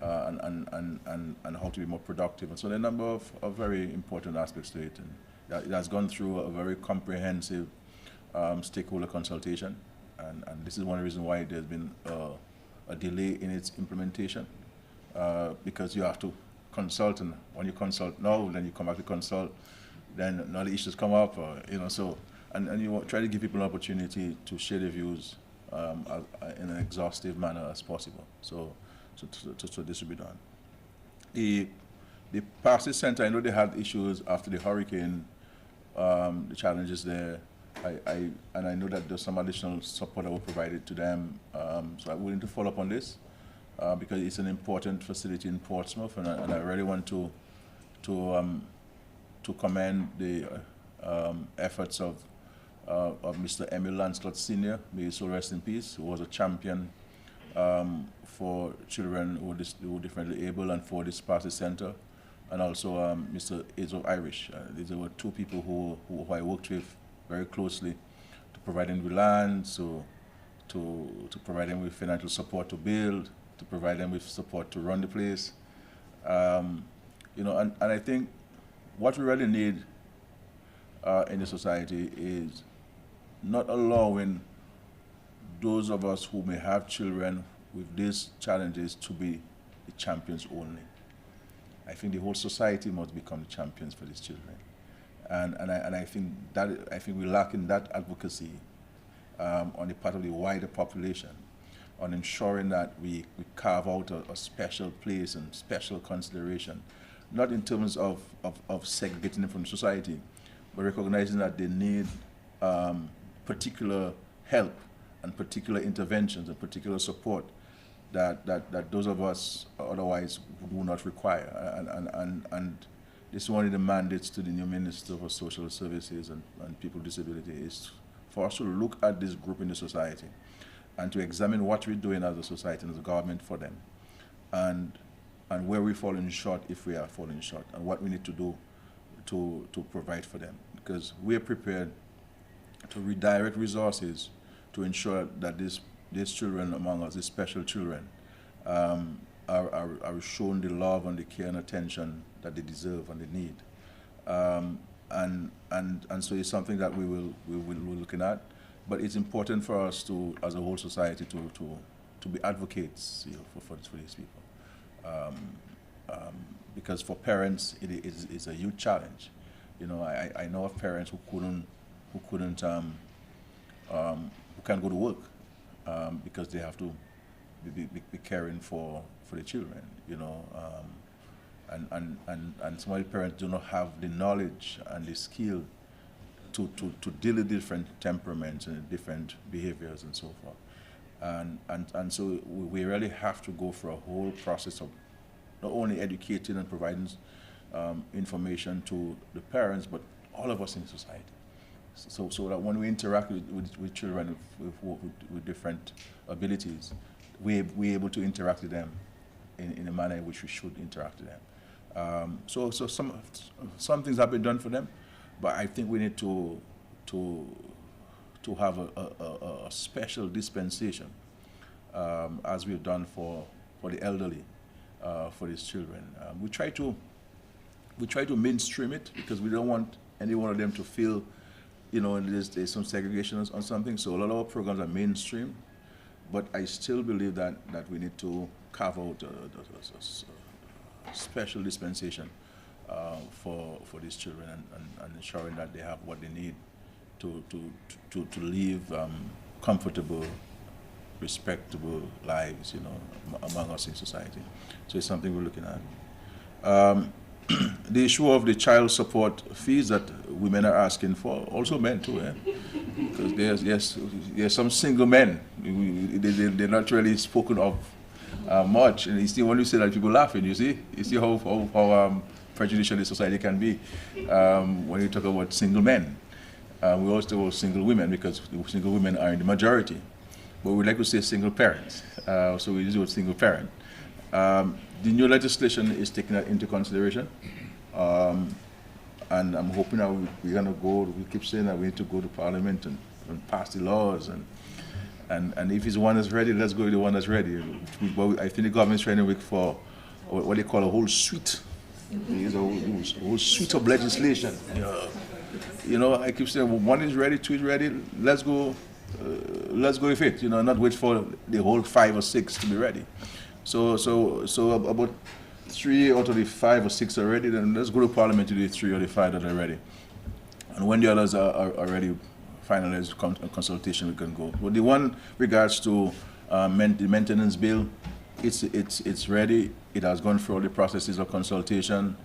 and how to be more productive. And so there are a number of very important aspects to it, and it has gone through a very comprehensive stakeholder consultation, and this is one reason why there's been a delay in its implementation, because you have to consult, and when you consult now, then you come back to consult, then another issues come up, and you try to give people an opportunity to share their views in an exhaustive manner as possible. So this will be done. The Parsi Center, I know they had issues after the hurricane, the challenges there. I know that there's some additional support that was provided to them. So I'm willing to follow up on this because it's an important facility in Portsmouth, and I really want to commend the efforts of Mr. Emil Lancelot Sr., may his soul rest in peace, who was a champion for children who were differently able and for this Parsi Center, and also Mr. Azo Irish. These were two people who I worked with very closely to provide them with land, so to provide them with financial support to build, to provide them with support to run the place. You know, and I think what we really need in the society is not allowing those of us who may have children with these challenges to be the champions only. I think the whole society must become the champions for these children. And I think we lack in that advocacy on the part of the wider population on ensuring that we carve out a special place and special consideration, not in terms of segregating them from society, but recognizing that they need particular help and particular interventions and particular support that those of us otherwise would not require. And this is one of the mandates to the new Minister for Social Services and People with Disability is for us to look at this group in the society and to examine what we're doing as a society and as a government for them, and where we're falling short if we are falling short, and what we need to do to provide for them. Because we are prepared to redirect resources to ensure that these children among us, these special children, are shown the love and the care and attention that they deserve and they need. And so it's something that we're looking at. But it's important for us to, as a whole society, to be advocates, you know, for these people. Because for parents, it's a huge challenge. You know, I know of parents who can't go to work because they have to be caring for the children. You know, and some of the parents do not have the knowledge and the skill to deal with different temperaments and different behaviors and so forth. And so we really have to go through a whole process of not only educating and providing information to the parents, but all of us in society. So that when we interact with children with different abilities, we're able to interact with them in a manner in which we should interact with them. So some things have been done for them, but I think we need to have a special dispensation, as we've done for the elderly, for these children. We try to mainstream it because we don't want any one of them to feel, you know, there's some segregation on something. So a lot of our programs are mainstream, but I still believe that we need to carve out a special dispensation for these children and ensuring that they have what they need to live comfortable, respectable lives, you know, among us in society. So it's something we're looking at. The issue of the child support fees that women are asking for, also men too, because there's some single men, they're not really spoken of much, and you see when you say that, people laughing. You see how prejudicial the society can be when you talk about single men. We also talk about single women because single women are in the majority, but we like to say single parents, so we use the word single parent. The new legislation is taking that into consideration, and I'm hoping that we're going to go. We keep saying that we need to go to Parliament and pass the laws, and if it's one that's ready, let's go with the one that's ready. I think the government's trying to work for what they call a whole suite. There's a whole suite of legislation. You know, I keep saying, well, one is ready, two is ready. Let's go with it. You know, not wait for the whole 5 or 6 to be ready. So about 3 out of the 5 or 6 are ready, then let's go to Parliament to do the 3 or the 5 that are ready. And when the others are ready finalized consultation we can go. But the one regards to the maintenance bill, it's ready. It has gone through all the processes of consultation.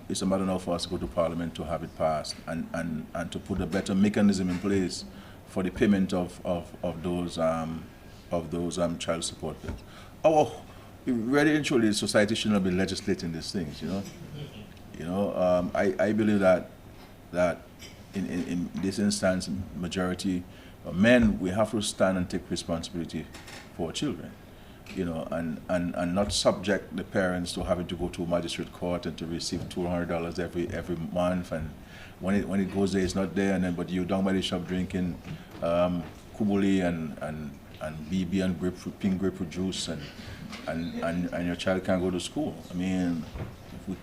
It's a matter now for us to go to Parliament to have it passed and to put a better mechanism in place for the payment of those child support bills. Really and truly, society should not be legislating these things. I believe that in this instance, majority of men, we have to stand and take responsibility for our children, and not subject the parents to having to go to magistrate court and to receive $200 every month, and when it goes there, it's not there, but you're down by the shop drinking kubuli and BB and grapefruit, pink grapefruit juice, and your child can't go to school. I mean,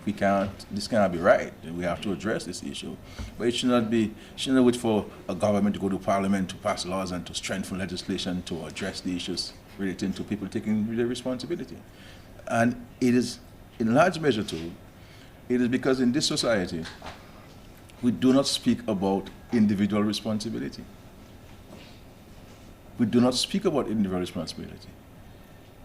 we can't. This cannot be right. We have to address this issue, but it should not wait for a government to go to Parliament to pass laws and to strengthen legislation to address the issues relating to people taking their responsibility. And it is, in large measure too, it is because in this society, we do not speak about individual responsibility. We do not speak about individual responsibility.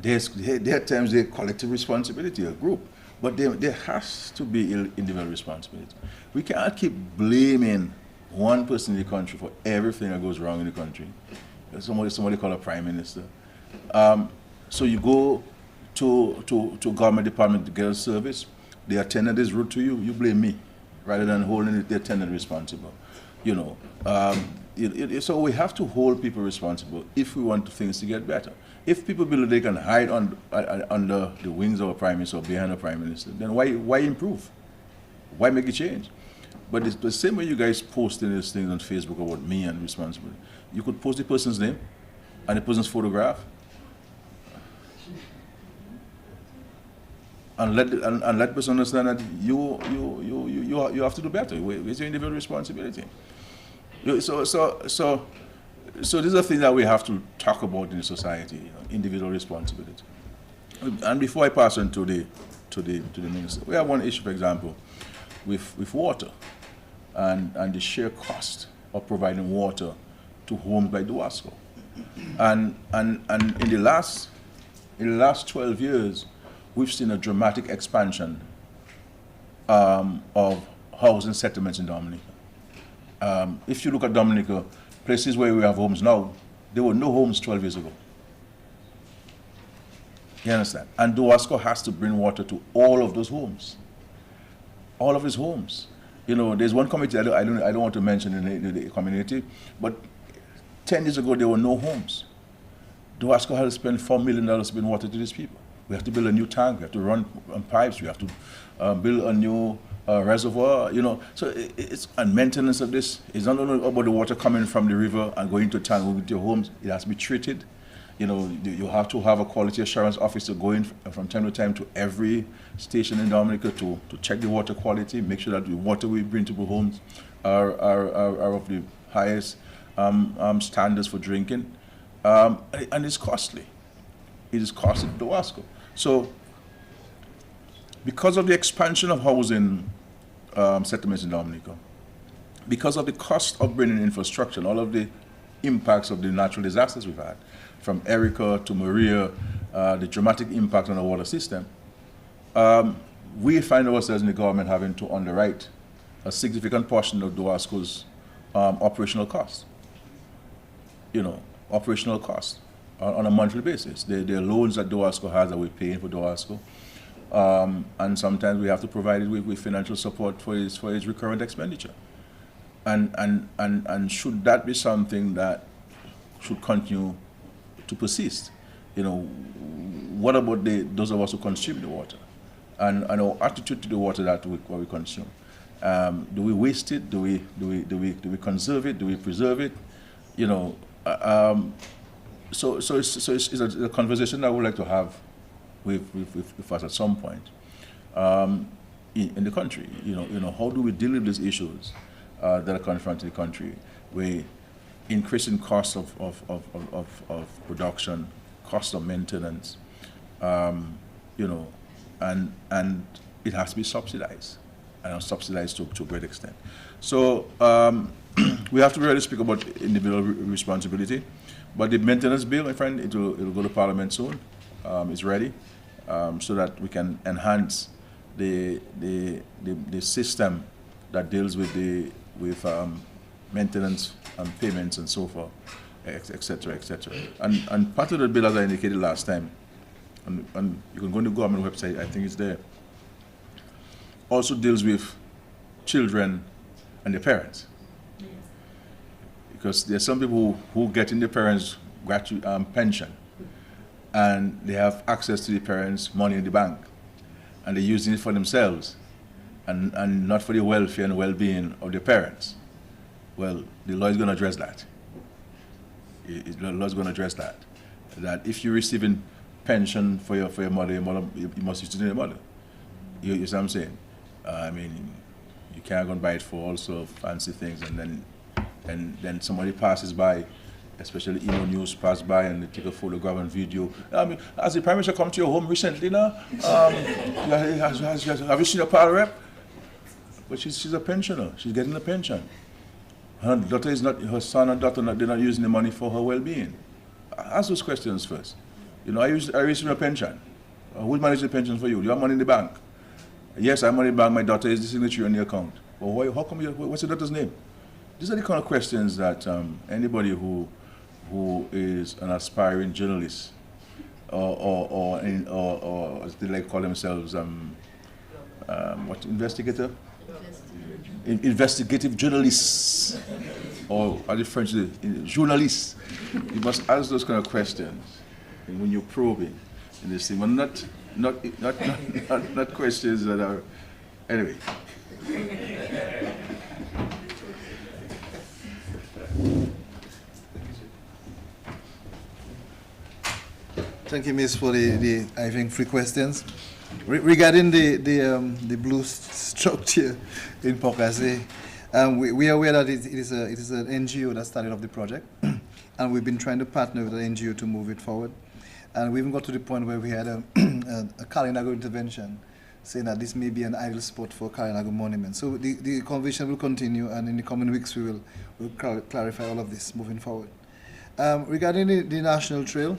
There are times there's collective responsibility, a group, but there has to be individual responsibility. We can't keep blaming one person in the country for everything that goes wrong in the country. Somebody called a prime minister. So you go to a government department to get a service, the attendant is rude to you, you blame me, rather than holding the attendant responsible. So we have to hold people responsible if we want things to get better. If people believe they can hide under the wings of a prime minister or behind a prime minister, then why improve? Why make a change? But it's the same way you guys posting these things on Facebook about me and responsibility. You could post the person's name and the person's photograph, and let the person understand that you have to do better. It's your individual responsibility. So these are things that we have to talk about in society, individual responsibility. And before I pass on to the minister, we have one issue, for example, with water and the sheer cost of providing water to homes like Duasco. And in the last 12 years, we've seen a dramatic expansion of housing settlements in Dominica. If you look at Dominica, places where we have homes now, there were no homes 12 years ago. You understand? And Duasco has to bring water to all of those homes. All of his homes. There's one community, I don't want to mention the community, but 10 years ago there were no homes. Duasco had to spend $4 million to bring water to these people. We have to build a new tank, we have to run pipes, we have to build a new reservoir, So and maintenance of this is not only about the water coming from the river and going to town with your homes. It has to be treated. You have to have a quality assurance officer going from time to time to every station in Dominica to check the water quality, make sure that the water we bring to the homes are of the highest standards for drinking. And it's costly. It is costly to Duasco. So, because of the expansion of housing settlements in Dominica, because of the cost of bringing infrastructure and all of the impacts of the natural disasters we've had, from Erica to Maria, the dramatic impact on the water system, we find ourselves in the government having to underwrite a significant portion of Duasco's operational costs. Operational costs on a monthly basis. There are loans that Duasco has that we're paying for Duasco. And sometimes we have to provide it with financial support for his recurrent expenditure. And should that be something that should continue to persist? What about those of us who consume the water and our attitude to the water that we consume? Do we waste it? Do we conserve it? Do we preserve it? So it's a conversation that I would like to have with us at some point in the country. How do we deal with these issues that are confronting the country? We're increasing costs of production, costs of maintenance, and it has to be subsidized, and subsidized to a great extent. So we have to really speak about individual responsibility. But the maintenance bill, my friend, it'll go to Parliament soon. It's ready, so that we can enhance the system that deals with maintenance and payments and so forth, etc., etc. And part of the bill, as I indicated last time, and you can go on the government website, I think it's there, also deals with children and their parents. Because there are some people who get in their parents' pension, and they have access to the parents' money in the bank, and they're using it for themselves, and not for the welfare and well-being of their parents. Well, the law is going to address that. The law is going to address that. That if you're receiving pension for your mother, you must use it to your mother. You see what I'm saying? I mean, you can't go and buy it for all sorts of fancy things, and then somebody passes by, especially News pass by and they take a photograph and video. I mean, has the Prime Minister come to your home recently now? Have you seen a power rep? But she's a pensioner. She's getting a pension. Her daughter is not, her son and daughter, they're not using the money for her well-being. Ask those questions first. Are you receiving a pension? Who manages the pension for you? You have money in the bank. Yes, I have money in the bank. My daughter is the signature on the account. Well, how come what's your daughter's name? These are the kind of questions that anybody who is an aspiring journalist or as they like to call themselves, investigator? Investigative journalists, or as the French say, journalists. You must ask those kind of questions when you're probing in this thing, but not questions that are, anyway. Thank you, Miss, for the I think 3 questions. Regarding the blue structure in Pokase, we are aware that it is an NGO that started off the project, and we've been trying to partner with the NGO to move it forward. And we even got to the point where we had a Kalinago intervention saying that this may be an ideal spot for Kalinago monument. So the conversation will continue, and in the coming weeks we'll clarify all of this moving forward. Regarding the National Trail,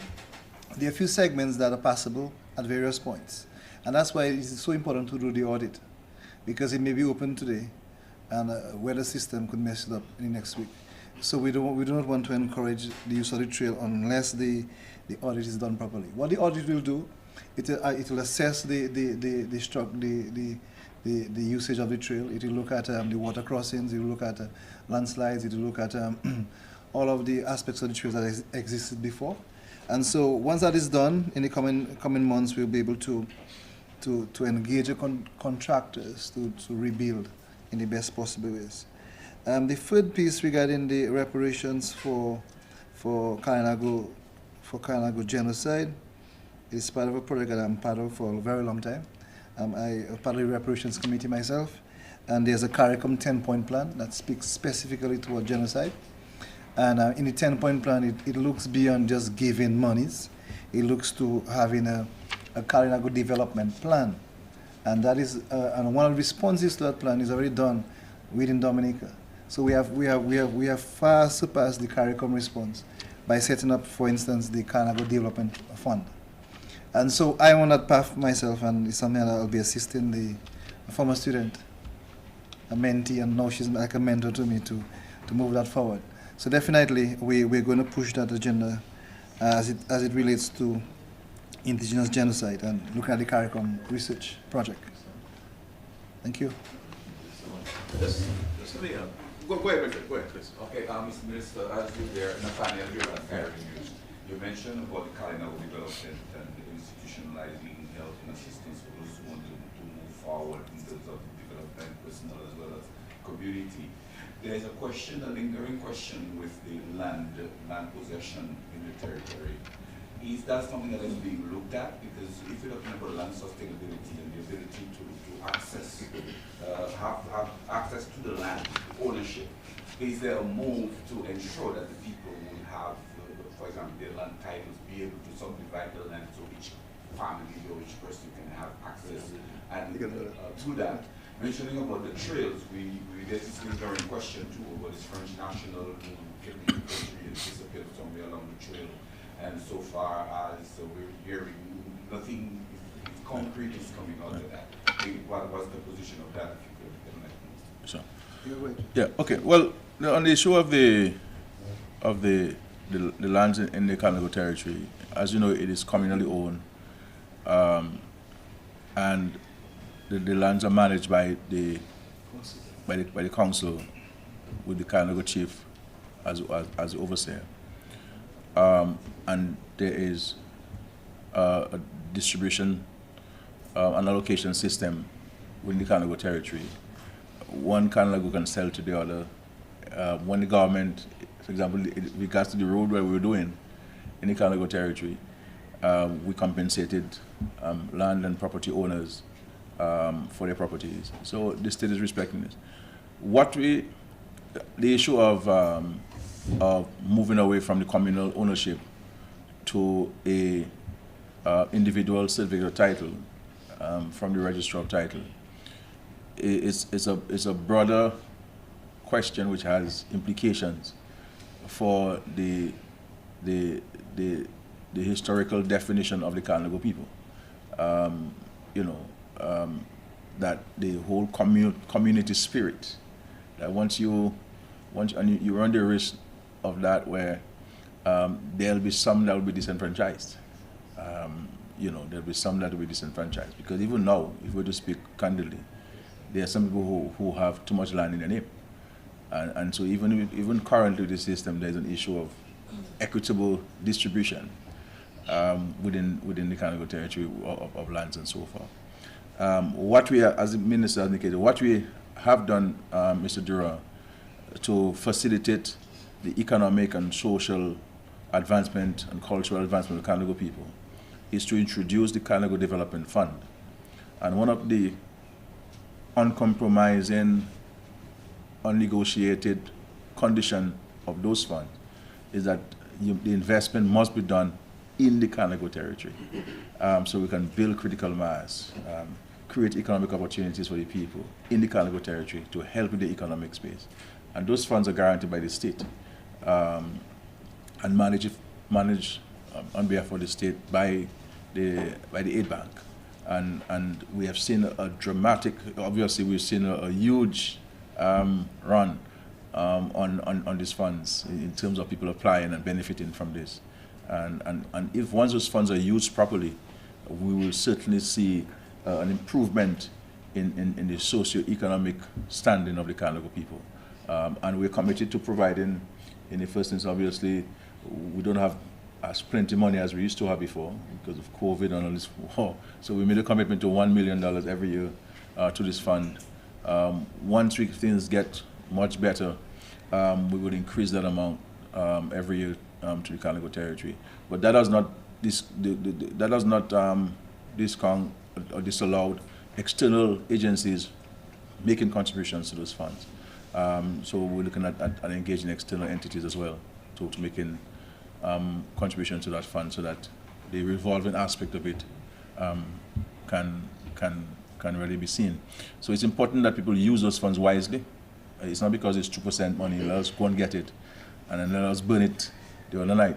there are a few segments that are passable at various points. And that's why it's so important to do the audit, because it may be open today, and weather system could mess it up in the next week. So we do not want to encourage the use of the trail unless the audit is done properly. What the audit will do, it will assess the usage of the trail. It will look at the water crossings. It will look at landslides. It will look at all of the aspects of the trails that existed before. And so once that is done, in the coming months, we'll be able to engage contractors to rebuild in the best possible ways. The third piece regarding the reparations for Kalinago genocide is part of a project that I'm part of for a very long time. I'm part of the reparations committee myself, and there's a CARICOM 10-point plan that speaks specifically toward genocide. And in the 10-point plan, it looks beyond just giving monies. It looks to having a Kalinago development plan, and that is and one of the responses to that plan is already done within Dominica. So we have far surpassed the CARICOM response by setting up, for instance, the Kalinago Development Fund. And so I'm on that path myself, and it's something that I'll be assisting a former student, a mentee, and now she's like a mentor to me to move that forward. So definitely we're going to push that agenda as it relates to indigenous genocide and looking at the CARICOM research project. Thank you. Go ahead, Chris. Okay, Mr. Minister, as you there, Nathaniel here at Fire News, you mentioned about the Kalinago development and institutionalizing health and assistance for those who want to move forward in terms of development, personal as well as community. There's a question, a lingering question with the land possession in the territory. Is that something that is being looked at? Because if you're looking about land sustainability and the ability to access, have access to the land, ownership, is there a move to ensure that the people will have, for example, their land titles, be able to subdivide the land so each family or each person can have access and to that? Mentioning about the trails, we get this lingering question too about this French national who came to the country and disappeared somewhere along the trail. And so far as we're hearing, nothing concrete is coming out of that. What was the position of that? If you could enlighten us. Sure. Yeah. Okay. Well, on the issue of the lands in the Kalinago territory, as you know, it is communally owned, and the lands are managed by the council, with the Kalinago chief as the overseer, and there is a distribution and allocation system within the Kalinago territory. One Kalinago can sell to the other. When the government, for example, in regards to the road where we were doing in the Kalinago territory, we compensated land and property owners for their properties. So the state is respecting this. The issue of moving away from the communal ownership to a individual certificate of title from the register of title, it's a broader question which has implications for the historical definition of the Kalinago people. That the whole community spirit, that once you run the risk of that, where there'll be some that will be disenfranchised. There'll be some that will be disenfranchised, because even now, if we were to speak candidly, there are some people who have too much land in their name, and so even currently with the system, there's an issue of equitable distribution within the Kalinago territory of lands and so forth. What we are, as the minister indicated, what we have done, Mr. Dura, to facilitate the economic and social advancement and cultural advancement of the Kalinago people, is to introduce the Kalinago Development Fund. And one of the uncompromising, unnegotiated condition of those funds is that the investment must be done in the Kalinago territory, so we can build critical mass, create economic opportunities for the people in the Kalinago territory to help with the economic space. And those funds are guaranteed by the state and managed on behalf of the state by the aid bank. And we have seen a dramatic, obviously we've seen a huge run on these funds in terms of people applying and benefiting from this. And if once those funds are used properly, we will certainly see an improvement in the socio-economic standing of the Kalinago people. And we're committed to providing, in the first instance, obviously, we don't have as plenty money as we used to have before because of COVID and all this war. So we made a commitment to $1 million every year to this fund. Once things get much better, we will increase that amount every year to the Kalinago territory. But that does not discount or disallow external agencies making contributions to those funds. So we're looking at engaging external entities as well to making contributions to that fund, so that the revolving aspect of it can really be seen. So it's important that people use those funds wisely. It's not because it's 2% money, let us go and get it and then let us burn it the other night.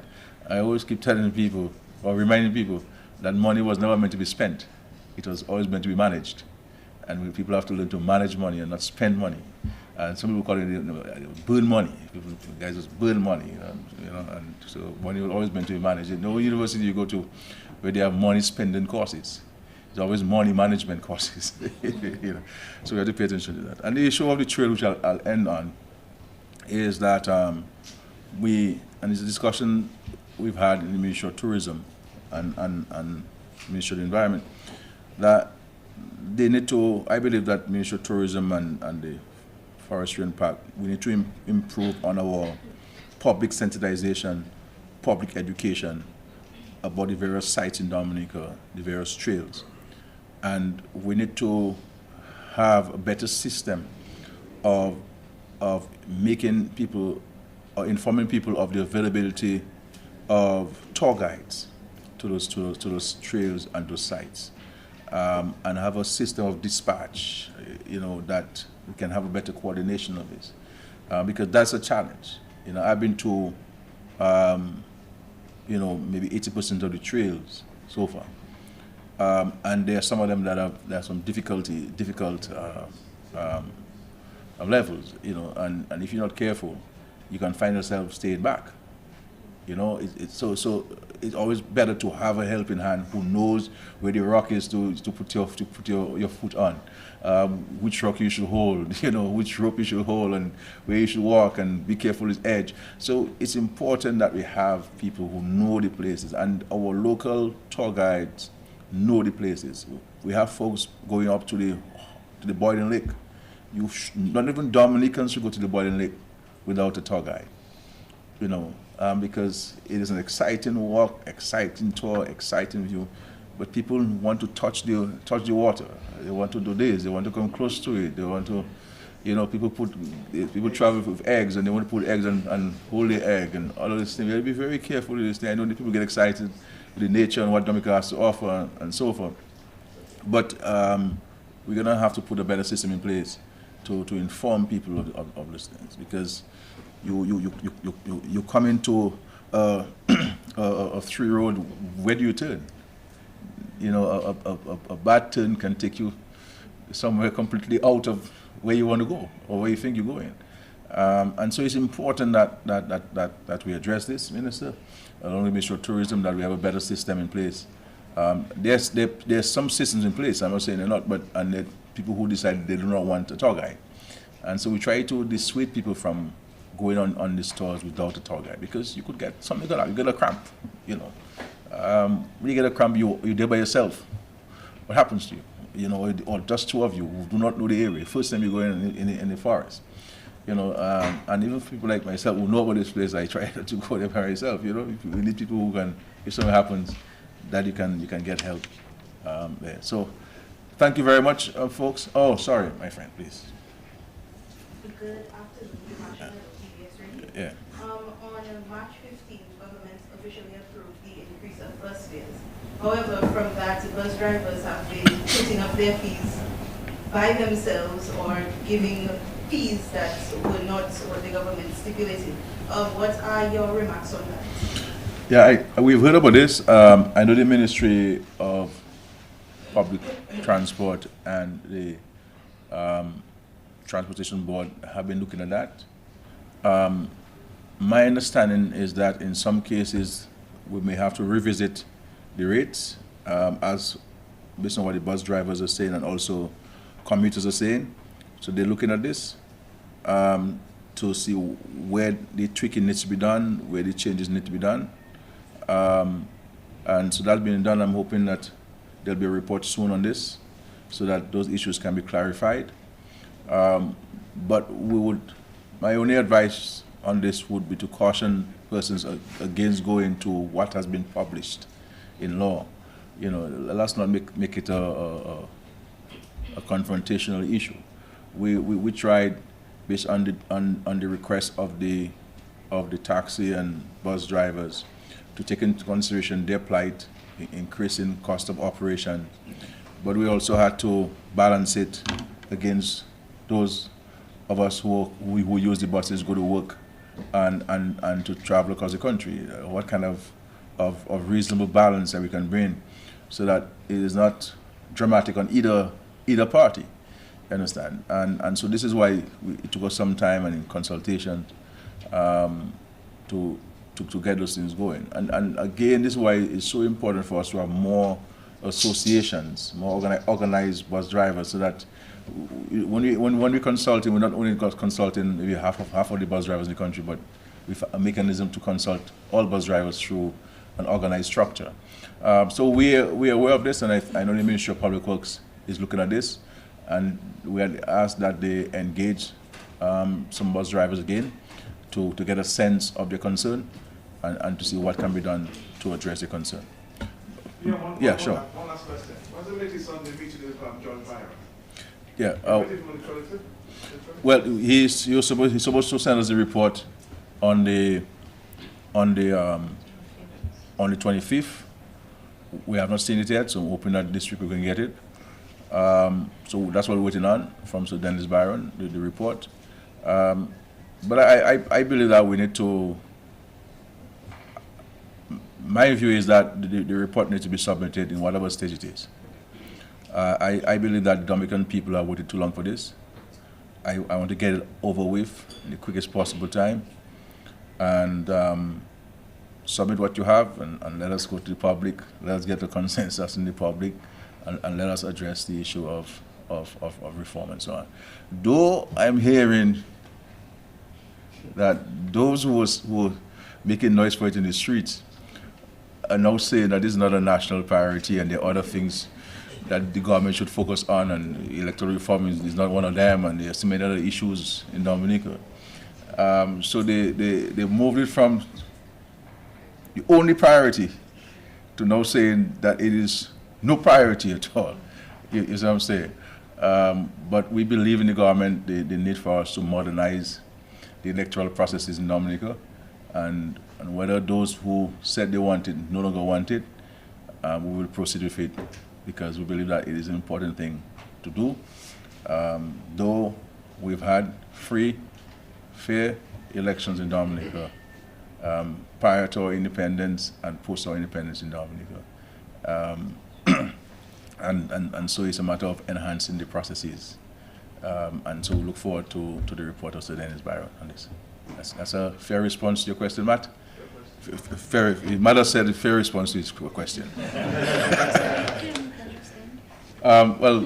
I always keep telling people or reminding people that money was never meant to be spent. It was always meant to be managed. And people have to learn to manage money and not spend money. And some people call it burn money. People, guys just burn money, and so money was always meant to be managed. No university you go to where they have money spending courses. There's always money management courses. So we have to pay attention to that. And the issue of the trail, which I'll end on, is that and it's a discussion we've had in the Ministry of Tourism and Ministry of the Environment, that they need to, I believe that Ministry of Tourism and the Forestry and Park, we need to improve on our public sensitization, public education about the various sites in Dominica, the various trails. And we need to have a better system of making people, or informing people of the availability of tour guides to those trails and those sites. and have a system of dispatch, that we can have a better coordination of this, because that's a challenge. I've been to, maybe 80% of the trails so far, and there are some of them that have some difficult levels, and if you're not careful, you can find yourself staying back. So it's always better to have a helping hand who knows where the rock is to put your foot on, which rock you should hold, which rope you should hold, and where you should walk, and be careful with edge. So it's important that we have people who know the places, and our local tour guides know the places. We have folks going up to the Boiling Lake. Not even Dominicans should go to the Boiling Lake without a tour guide. Because it is an exciting walk, exciting tour, exciting view, but people want to touch the water. They want to do this. They want to come close to it. They want to, people travel with eggs, and they want to put eggs and hold the egg and all of this thing. We have to be very careful with this thing. I know that people get excited with the nature and what Dominica has to offer and so forth, but we're gonna have to put a better system in place to inform people of these things, because you come into a 3-road, where do you turn? A bad turn can take you somewhere completely out of where you want to go or where you think you're going. And so it's important that we address this, Minister, along with Ministry of Tourism, that we have a better system in place. There's some systems in place, I'm not saying they're not, and there are people who decide they do not want a tour guide. And so we try to dissuade people from going on these tours without a tour guide, because you could get something like that. You get a cramp, when you get a cramp, you're there by yourself. What happens to you? Or just two of you who do not know the area. First time you go in the forest, and even people like myself who know about this place, I try to go there by myself. We need people who can, if something happens, that you can get help there. So, thank you very much, folks. Oh, sorry, my friend, please. Good afternoon, Marshall of TBS Radio. Yeah. On March 15th, government officially approved the increase of bus fares. However, from that, bus drivers have been putting up their fees by themselves or giving fees that were not what the government stipulated. What are your remarks on that? Yeah, we've heard about this. I know the Ministry of Public Transport and the Transportation Board have been looking at that. My understanding is that in some cases we may have to revisit the rates, as based on what the bus drivers are saying and also commuters are saying. So they're looking at this to see where the tweaking needs to be done, where the changes need to be done. And so that's been done. I'm hoping that there'll be a report soon on this so that those issues can be clarified. But my only advice on this would be to caution persons against going to what has been published in law. Let's not make it a confrontational issue. We tried, based on the request of the taxi and bus drivers, to take into consideration their plight, increasing cost of operation, but we also had to balance it against those of us who use the buses, go to work, and to travel across the country. What kind of reasonable balance that we can bring, so that it is not dramatic on either party. You understand? And so this is why it took us some time and in consultation to get those things going. And again, this is why it's so important for us to have more associations, more organized bus drivers, so that when we consulting, we're not only consulting maybe half of the bus drivers in the country, but with a mechanism to consult all bus drivers through an organized structure. So we're aware of this, and I know the Ministry of Public Works is looking at this, and we had asked that they engage some bus drivers again to get a sense of their concern and to see what can be done to address the concern. Sure. One last question. What's the latest on the meeting with John Byron? Yeah. Well, he's supposed to send us a report on the 25th, We have not seen it yet, so I'm hoping that this week we can get it. So that's what we're waiting on from Sir Dennis Byron, the report. But I believe that we need to, my view is that the report needs to be submitted in whatever stage it is. I believe that Dominican people have waited too long for this. I want to get it over with in the quickest possible time, and submit what you have, and let us go to the public. Let us get a consensus in the public, and let us address the issue of reform and so on. Though I'm hearing that those who were making noise for it in the streets are now saying that this is not a national priority and there are other things that the government should focus on, and electoral reform is not one of them, and there are so many other issues in Dominica. So they moved it from the only priority to now saying that it is no priority at all. You see what I'm saying? But we believe in the government, the need for us to modernize the electoral processes in Dominica, and whether those who said they want it no longer want it, we will proceed with it, because we believe that it is an important thing to do. Though we've had free, fair elections in Dominica prior to our independence and post our independence in Dominica. And so it's a matter of enhancing the processes. And so we look forward to the report of Sir Dennis Byron on this. That's a fair response to your question, Matt? Fair, Mother said a fair response to his question. Well,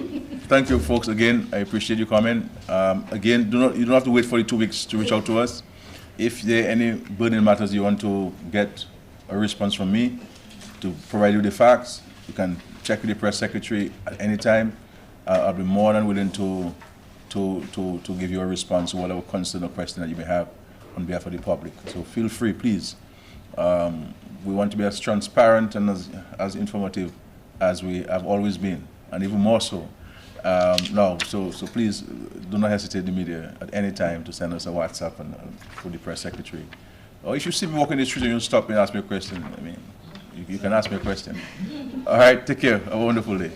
thank you, folks, again. I appreciate your comment. Again, you don't have to wait for the 2 weeks to reach out to us. If there are any burning matters you want to get a response from me to provide you the facts, you can check with the press secretary at any time. I'll be more than willing to give you a response to whatever concern or question that you may have on behalf of the public. So feel free, please. We want to be as transparent and as informative as we have always been, and even more so now. So please do not hesitate, the media, at any time to send us a WhatsApp and for the press secretary. Or if you see me walking the street and you stop me and ask me a question, I mean, you can ask me a question. All right, take care. Have a wonderful day.